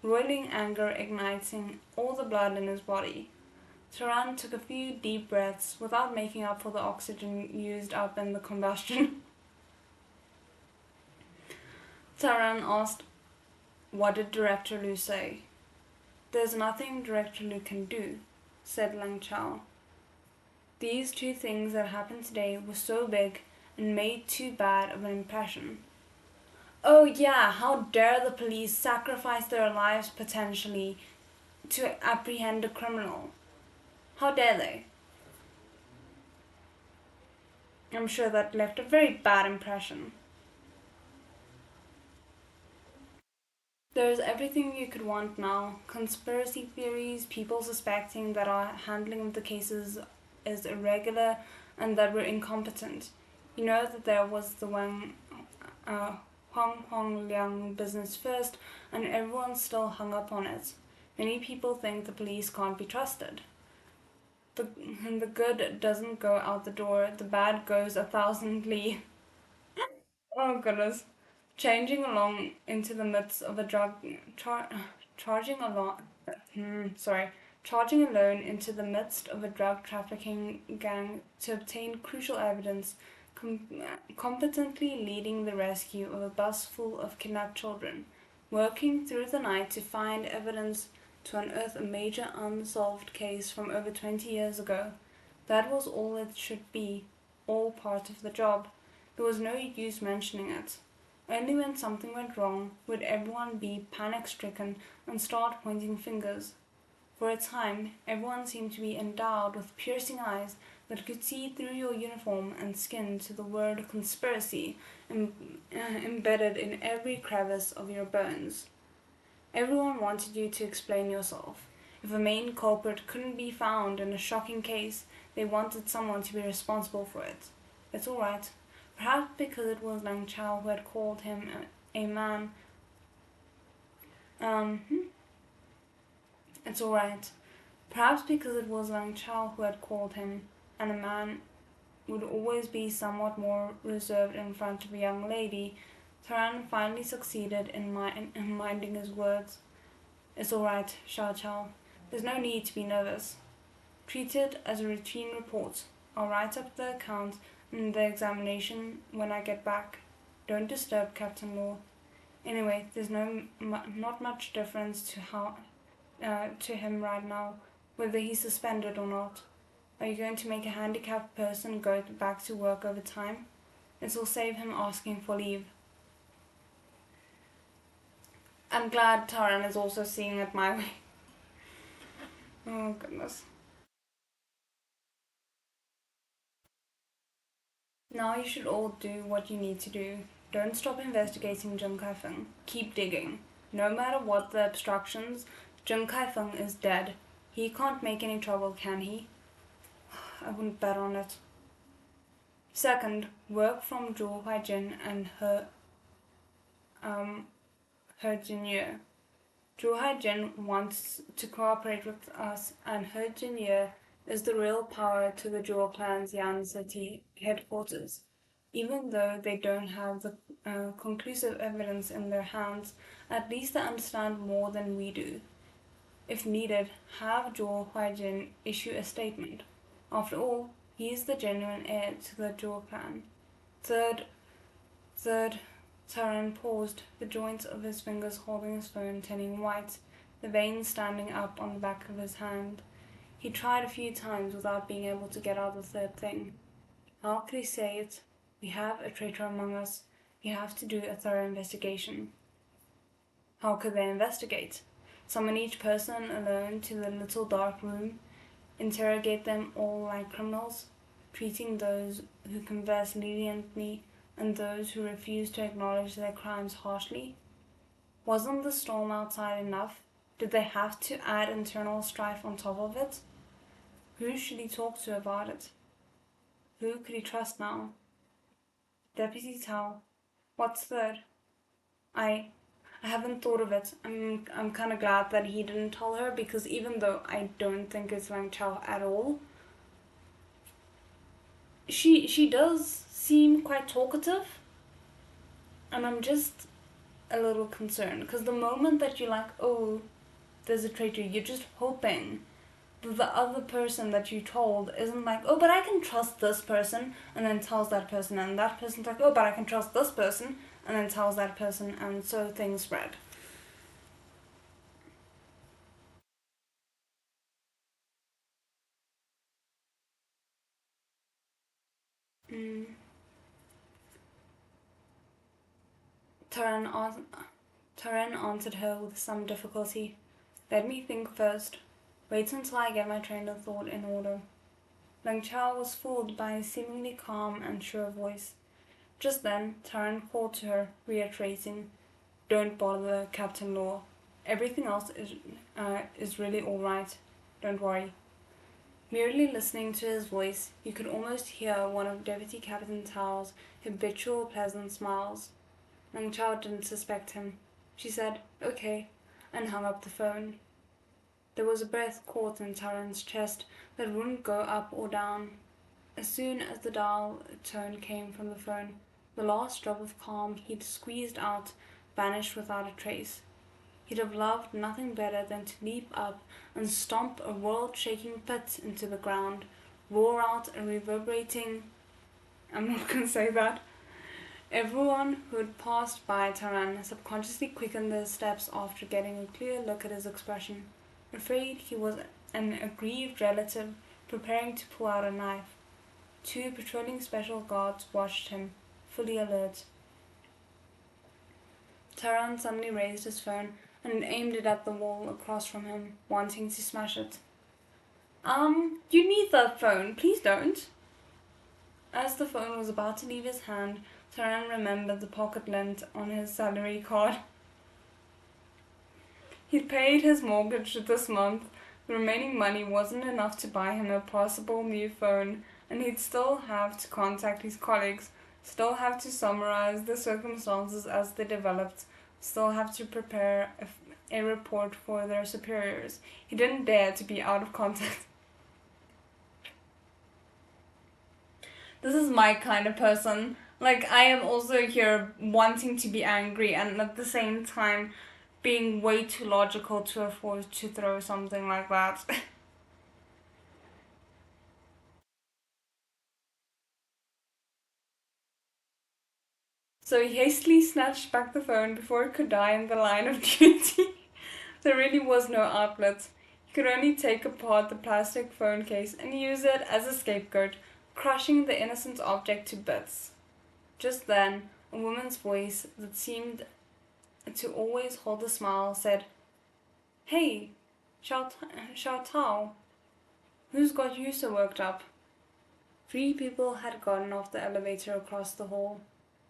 roiling anger igniting all the blood in his body. Taran took a few deep breaths without making up for the oxygen used up in the combustion. Taran asked, "What did Director Lu say?" "There's nothing Director Lu can do," said Lang Chao. "These 2 things that happened today were so big and made too bad of an impression." "Oh yeah, how dare the police sacrifice their lives potentially to apprehend a criminal? How dare they?" "I'm sure that left a very bad impression." There's everything you could want now. Conspiracy theories, people suspecting that our handling of the cases is irregular and that we're incompetent. You know that there was the Huang Liang business first, and everyone's still hung up on it. Many people think the police can't be trusted. The good doesn't go out the door, the bad goes 1,000 li. Oh goodness. Charging along into the midst of a charging alone into the midst of a drug trafficking gang to obtain crucial evidence, competently leading the rescue of a bus full of kidnapped children, working through the night to find evidence to unearth a major unsolved case from over 20 years ago. That was all it should be, all part of the job. There was no use mentioning it. Only when something went wrong would everyone be panic-stricken and start pointing fingers. For a time, everyone seemed to be endowed with piercing eyes that could see through your uniform and skin to the word conspiracy embedded in every crevice of your bones. Everyone wanted you to explain yourself. If a main culprit couldn't be found in a shocking case, they wanted someone to be responsible for it. It's all right. Perhaps because it was Lang Chao who had called him a man. It's all right. Perhaps because it was Lang Chao who had called him, and a man would always be somewhat more reserved in front of a young lady, Taran finally succeeded in minding his words. It's all right, Xiao Chao. There's no need to be nervous. Treat it as a routine report. I'll write up the account and the examination when I get back. Don't disturb Captain Law. Anyway, there's not much difference to him right now, whether he's suspended or not. Are you going to make a handicapped person go back to work over time? This will save him asking for leave. I'm glad Taran is also seeing it my way. Oh goodness. Now you should all do what you need to do. Don't stop investigating Zheng Kaifeng. Keep digging. No matter what the obstructions, Zheng Kaifeng is dead. He can't make any trouble, can he? I wouldn't bet on it. Second, work from Zhou Huaijin and her Jinier. Zhou Huaijin wants to cooperate with us, and her Jinier is the real power to the Zhou clan's Yan City headquarters. Even though they don't have the conclusive evidence in their hands, at least they understand more than we do. If needed, have Zhou Huaijin issue a statement. After all, he is the genuine heir to the Zhou clan. Third, Taran paused, the joints of his fingers holding his phone turning white, the veins standing up on the back of his hand. He tried a few times without being able to get out the third thing. How could he say it? We have a traitor among us. We have to do a thorough investigation. How could they investigate? Summon each person alone to the little dark room, interrogate them all like criminals, treating those who confess leniently and those who refuse to acknowledge their crimes harshly? Wasn't the storm outside enough? Did they have to add internal strife on top of it? Who should he talk to about it? Who could he trust now? Deputy Tao. What's third? I haven't thought of it. I'm kind of glad that he didn't tell her, because even though I don't think it's Lang Chao at all, she does seem quite talkative, and I'm just a little concerned, because the moment that you're like, oh, there's a traitor, you're just hoping that the other person that you told isn't like, oh, but I can trust this person, and then tells that person, and that person's like, oh, but I can trust this person, and then tells that person, and so things spread. Taran answered her with some difficulty. Let me think first. Wait until I get my train of thought in order. Lang Chao was fooled by his seemingly calm and sure voice. Just then, Taran called to her, reiterating, "Don't bother, Captain Law. Everything else is really all right. Don't worry." Merely listening to his voice, you could almost hear one of Deputy Captain Tao's habitual pleasant smiles. Lang Chao didn't suspect him. She said, "Okay," and hung up the phone. There was a breath caught in Taran's chest that wouldn't go up or down. As soon as the dial tone came from the phone, the last drop of calm he'd squeezed out vanished without a trace. He'd have loved nothing better than to leap up and stomp a world-shaking pit into the ground, roar out a reverberating... I'm not going to say that. Everyone who had passed by Taran subconsciously quickened their steps after getting a clear look at his expression, afraid he was an aggrieved relative preparing to pull out a knife. 2 patrolling special guards watched him, fully alert. Taran suddenly raised his phone and aimed it at the wall across from him, wanting to smash it. You need that phone, please don't." As the phone was about to leave his hand, Taran remembered the pocket lint on his salary card. He'd paid his mortgage this month. The remaining money wasn't enough to buy him a possible new phone, and he'd still have to contact his colleagues, still have to summarize the circumstances as they developed, still have to prepare a report for their superiors. He didn't dare to be out of contact. This is my kind of person. Like, I am also here wanting to be angry and at the same time being way too logical to afford to throw something like that. So he hastily snatched back the phone before it could die in the line of duty. There really was no outlet. He could only take apart the plastic phone case and use it as a scapegoat, crushing the innocent object to bits. Just then, a woman's voice that seemed to always hold a smile said, "Hey, Xiao Tao, who's got you so worked up?" 3 people had gotten off the elevator across the hall.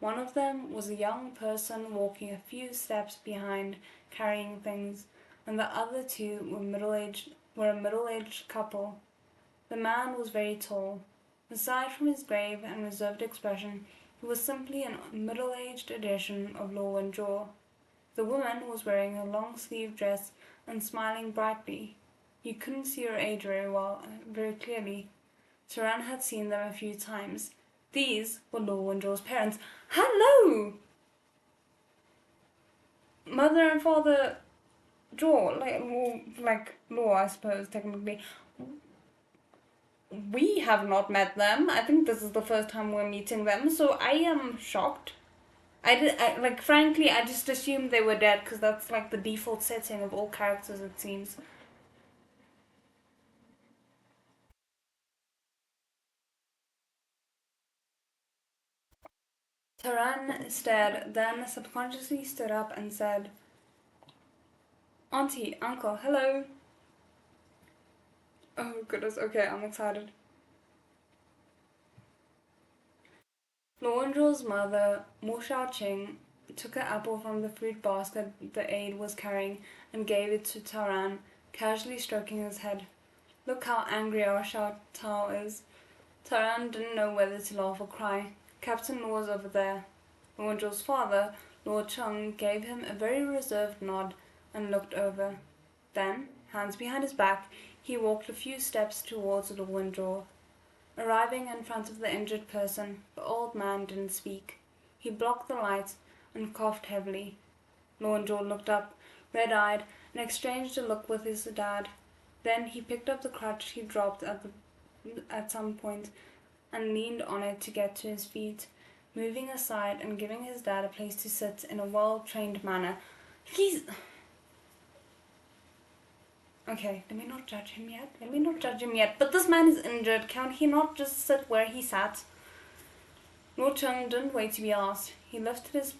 One of them was a young person walking a few steps behind, carrying things, and the other 2 were a middle-aged couple. The man was very tall. Aside from his grave and reserved expression, he was simply a middle-aged edition of Law and Jaw. The woman was wearing a long-sleeved dress and smiling brightly. You couldn't see her age very clearly. Taran had seen them a few times. These were Law and Jaw's parents. Hello! Mother and Father Jaw, like Law, I suppose, technically. we have not met them. I think this is the first time we're meeting them, so I am shocked. Frankly, I just assumed they were dead because that's like the default setting of all characters, it seems. Taran stared, then subconsciously stood up and said, Auntie, Uncle, hello. Oh goodness, okay, I'm excited. Luanzhou's mother, Mo Xiaoqing, took an apple from the fruit basket the aide was carrying and gave it to Taran, casually stroking his head. Look how angry our Xiao Tao is. Taran didn't know whether to laugh or cry. Captain Law was over there. Luanzhou's father, Lord Chung, gave him a very reserved nod and looked over. Then, hands behind his back, he walked a few steps towards Luanzhou. Arriving in front of the injured person, the old man didn't speak. He blocked the light and coughed heavily. Luanzhou looked up, red-eyed, and exchanged a look with his dad. Then he picked up the crutch he dropped at some point and leaned on it to get to his feet, moving aside and giving his dad a place to sit in a well-trained manner. He's... Okay, let me not judge him yet. But this man is injured. Can he not just sit where he sat? Lord Chung didn't wait to be asked. He lifted his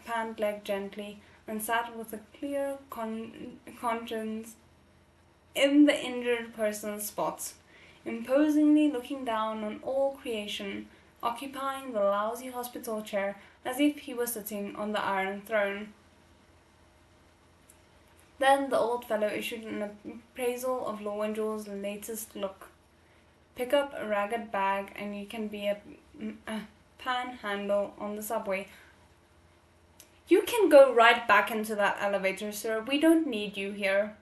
pant leg gently and sat with a clear conscience in the injured person's spot, imposingly looking down on all creation, occupying the lousy hospital chair as if he were sitting on the Iron Throne. Then the old fellow issued an appraisal of Luanzhou's latest look. Pick up a ragged bag and you can be a panhandle on the subway. You can go right back into that elevator, sir. We don't need you here.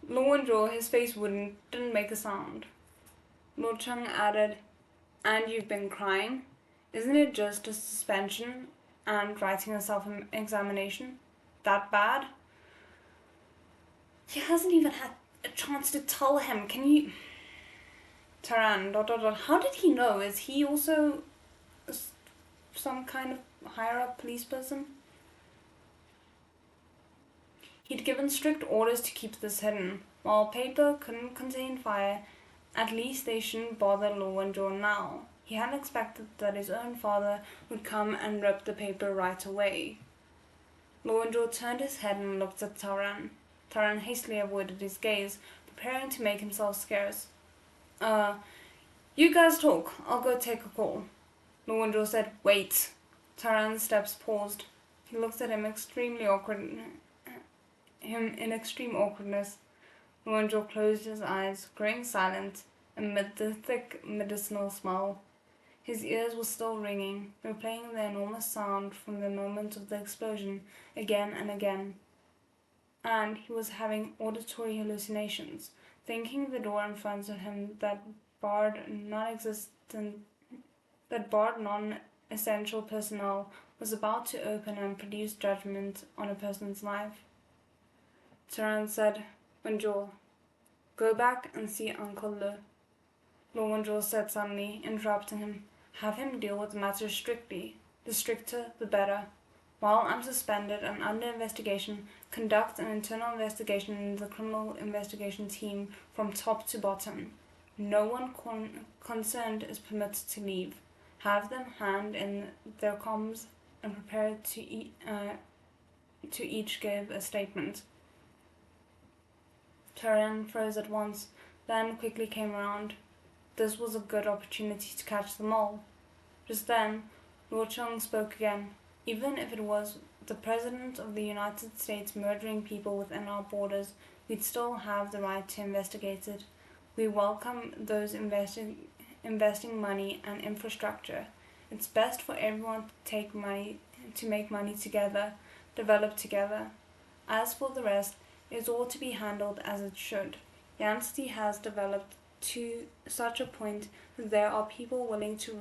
Luanzhou, his face didn't make a sound. Lord Chung added, and you've been crying? Isn't it just a suspension and writing a self-examination? That bad? He hasn't even had a chance to tell him. Can you... Taran, ... How did he know? Is he also some kind of higher-up police person? He'd given strict orders to keep this hidden. While paper couldn't contain fire, at least they shouldn't bother Luanzhou now. He hadn't expected that his own father would come and rip the paper right away. Luanzhou turned his head and looked at Taran. Taran hastily avoided his gaze, preparing to make himself scarce. You guys talk. I'll go take a call. Luanzhou said, Wait. Taran's steps paused. He looked at him in extreme awkwardness. Luanzhou closed his eyes, growing silent amid the thick medicinal smell. His ears were still ringing, replaying the enormous sound from the moment of the explosion again and again. And he was having auditory hallucinations, thinking the door in front of him that barred non-essential personnel was about to open and produce judgment on a person's life. Taran said, Bonjour. Go back and see Uncle Le. Luanzhou said suddenly, interrupting him, Have him deal with the matter strictly. The stricter, the better. While I'm suspended and under investigation, conduct an internal investigation in the criminal investigation team from top to bottom. No one concerned is permitted to leave. Have them hand in their comms and prepare to each give a statement. Taran froze at once, then quickly came round. This was a good opportunity to catch them all. Just then, Lord Chung spoke again. Even if it was the President of the United States murdering people within our borders, we'd still have the right to investigate it. We welcome those investing money and infrastructure. It's best for everyone to make money together, develop together. As for the rest, it ought to be handled as it should. The entity has developed to such a point that there are people willing to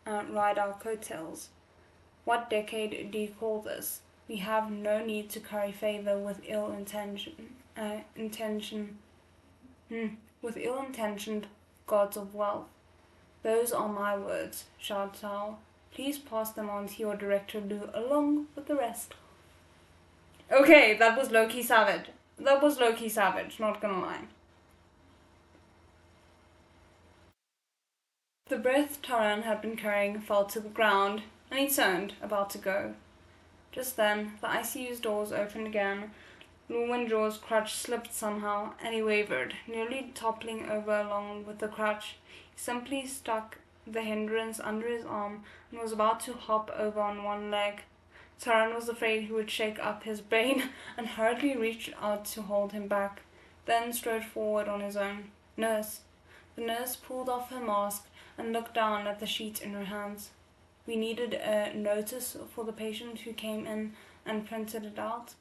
ride our coattails. What decade do you call this? We have no need to curry favor with ill intention. with ill-intentioned gods of wealth. Those are my words, shouted Zhou. Please pass them on to your director Lu along with the rest. Okay, that was low-key savage. Not gonna lie. The breath Taran had been carrying fell to the ground, and he turned, about to go. Just then, the ICU's doors opened again. Lu Wenjuo's crutch slipped somehow, and he wavered, nearly toppling over along with the crutch. He simply stuck the hindrance under his arm and was about to hop over on one leg. Taran was afraid he would shake up his brain and hurriedly reached out to hold him back, then strode forward on his own. Nurse. The nurse pulled off her mask and looked down at the sheet in her hands. We needed a notice for the patient who came in and printed it out,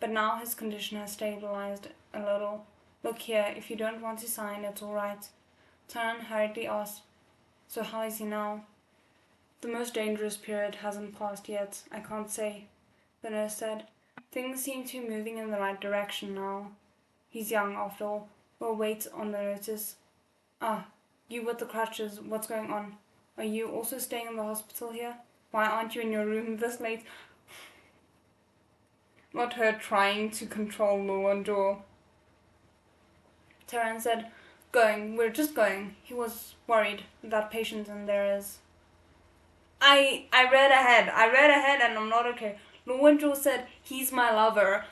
but now his condition has stabilized a little. Look here, if you don't want to sign, it's all right. Taran hurriedly asked, So how is he now? The most dangerous period hasn't passed yet, I can't say, the nurse said. Things seem to be moving in the right direction now. He's young, after all. We'll wait on the notice. Ah, you with the crutches, what's going on? Are you also staying in the hospital here? Why aren't you in your room this late? Not her trying to control Lu Wenjuo. Taran said, we're just going. He was worried. That patient in there is... I read ahead and I'm not okay. Lu Wenjuo said, he's my lover.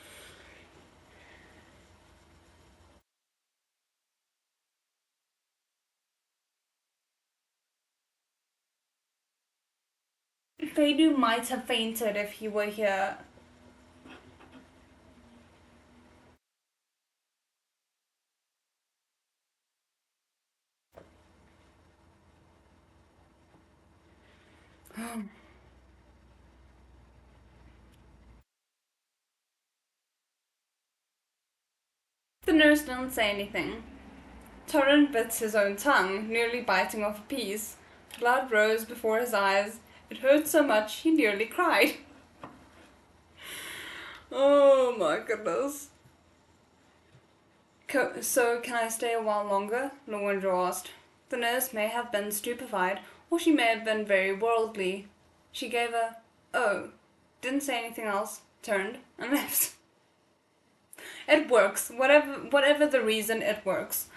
Feidu might have fainted if he were here. The nurse didn't say anything. Taran bit his own tongue, nearly biting off a piece. Blood rose before his eyes. It hurt so much he nearly cried. Oh my goodness. So can I stay a while longer? Lu Wenjuo asked. The nurse may have been stupefied, or she may have been very worldly. She gave a, oh, didn't say anything else, turned, and left. It works. Whatever the reason, it works.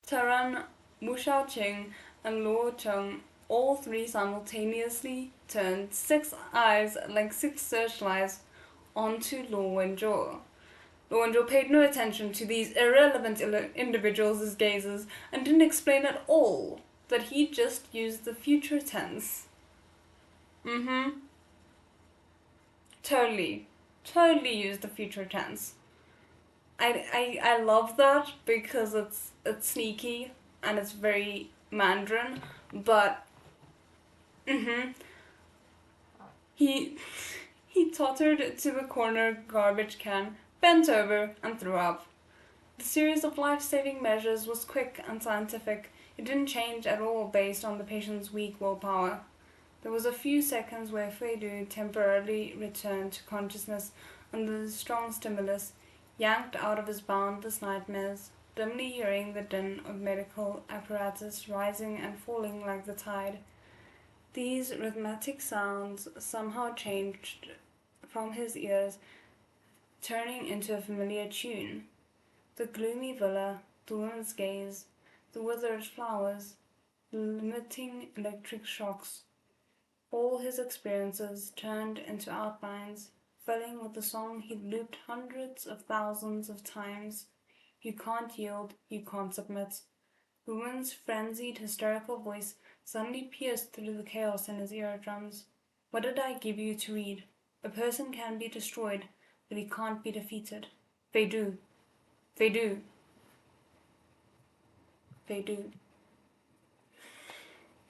Taran, Mu Shaoqing, and Luo Cheng all three simultaneously turned 6 eyes like 6 searchlights onto Lu Wenjuo. Lu Wenjuo paid no attention to these irrelevant individuals' gazes and didn't explain at all that he just used the future tense. Totally used the future tense. I love that because it's sneaky and it's very Mandarin, but he tottered to the corner garbage can, bent over, and threw up. The series of life-saving measures was quick and scientific. It didn't change at all based on the patient's weak willpower. There was a few seconds where Feidu temporarily returned to consciousness under the strong stimulus, yanked out of his boundless nightmares, dimly hearing the din of medical apparatus rising and falling like the tide. These rhythmic sounds somehow changed from his ears, turning into a familiar tune. The gloomy villa, the woman's gaze, the withered flowers, the limiting electric shocks. All his experiences turned into outlines, filling with the song he'd looped hundreds of thousands of times. You can't yield, you can't submit. The woman's frenzied, hysterical voice suddenly pierced through the chaos in his eardrums. What did I give you to read? A person can be destroyed, but he can't be defeated. They do. They do. They do.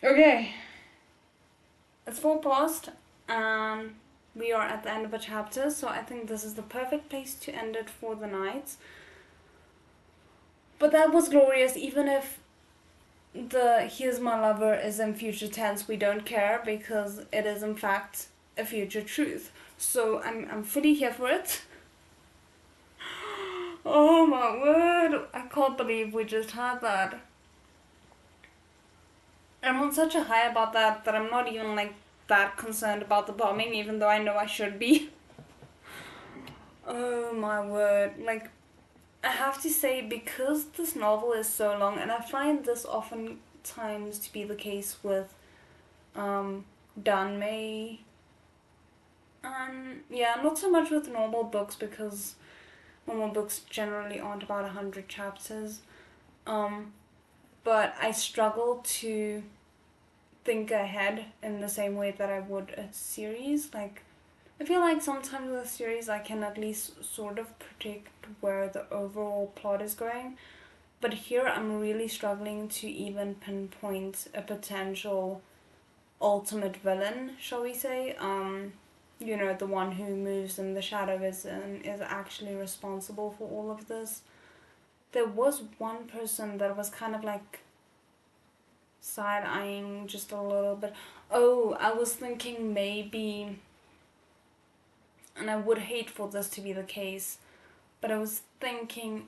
Okay. It's 4 past, and we are at the end of a chapter, so I think this is the perfect place to end it for the night. But that was glorious, even if the here's my lover is in future tense, we don't care because it is in fact a future truth. So I'm fully here for it. Oh my word, I can't believe we just had that. I'm on such a high about that I'm not even like that concerned about the bombing, even though I know I should be. Oh my word, like, I have to say, because this novel is so long, and I find this oftentimes to be the case with Danmei, and yeah, not so much with normal books, because normal books generally aren't about 100 chapters, but I struggle to think ahead in the same way that I would a series. Like, I feel like sometimes with a series I can at least sort of predict where the overall plot is going. But here I'm really struggling to even pinpoint a potential ultimate villain, shall we say. You know, the one who moves in the shadows and is actually responsible for all of this. There was one person that was kind of like side-eyeing just a little bit. Oh, I was thinking maybe, and I would hate for this to be the case, but I was thinking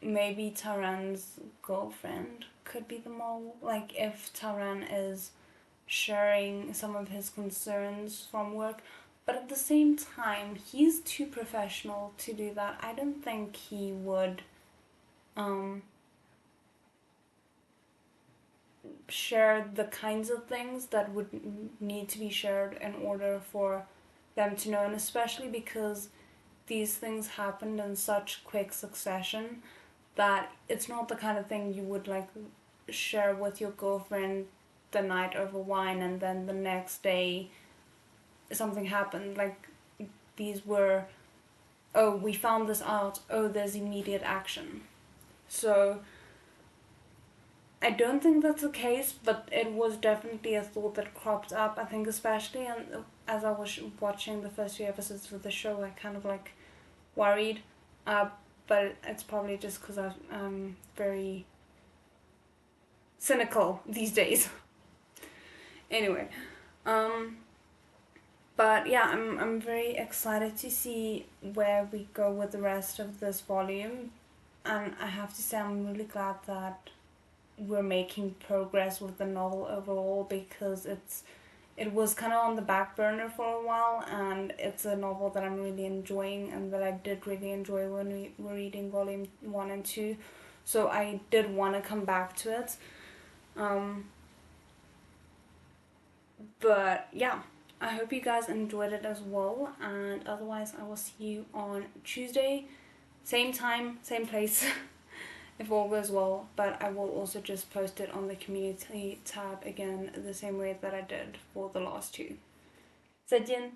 maybe Taran's girlfriend could be the mole. Like, if Taran is sharing some of his concerns from work, but at the same time, he's too professional to do that. I don't think he would share the kinds of things that would need to be shared in order for them to know, and especially because these things happened in such quick succession that it's not the kind of thing you would like share with your girlfriend the night over wine and then the next day something happened. Like, these were, oh, we found this out, oh, there's immediate action. So I don't think that's the case, but it was definitely a thought that cropped up. I think especially as I was watching the first few episodes of the show, I kind of like worried, but it's probably just because I'm very cynical these days. Anyway, but yeah, I'm very excited to see where we go with the rest of this volume, and I have to say I'm really glad that we're making progress with the novel overall, because it was kind of on the back burner for a while, and it's a novel that I'm really enjoying and that I did really enjoy when we were reading volume 1 and 2, so I did want to come back to it. But yeah, I hope you guys enjoyed it as well, and otherwise I will see you on Tuesday, same time, same place, if all goes well, but I will also just post it on the community tab again the same way that I did for the last two. 再见。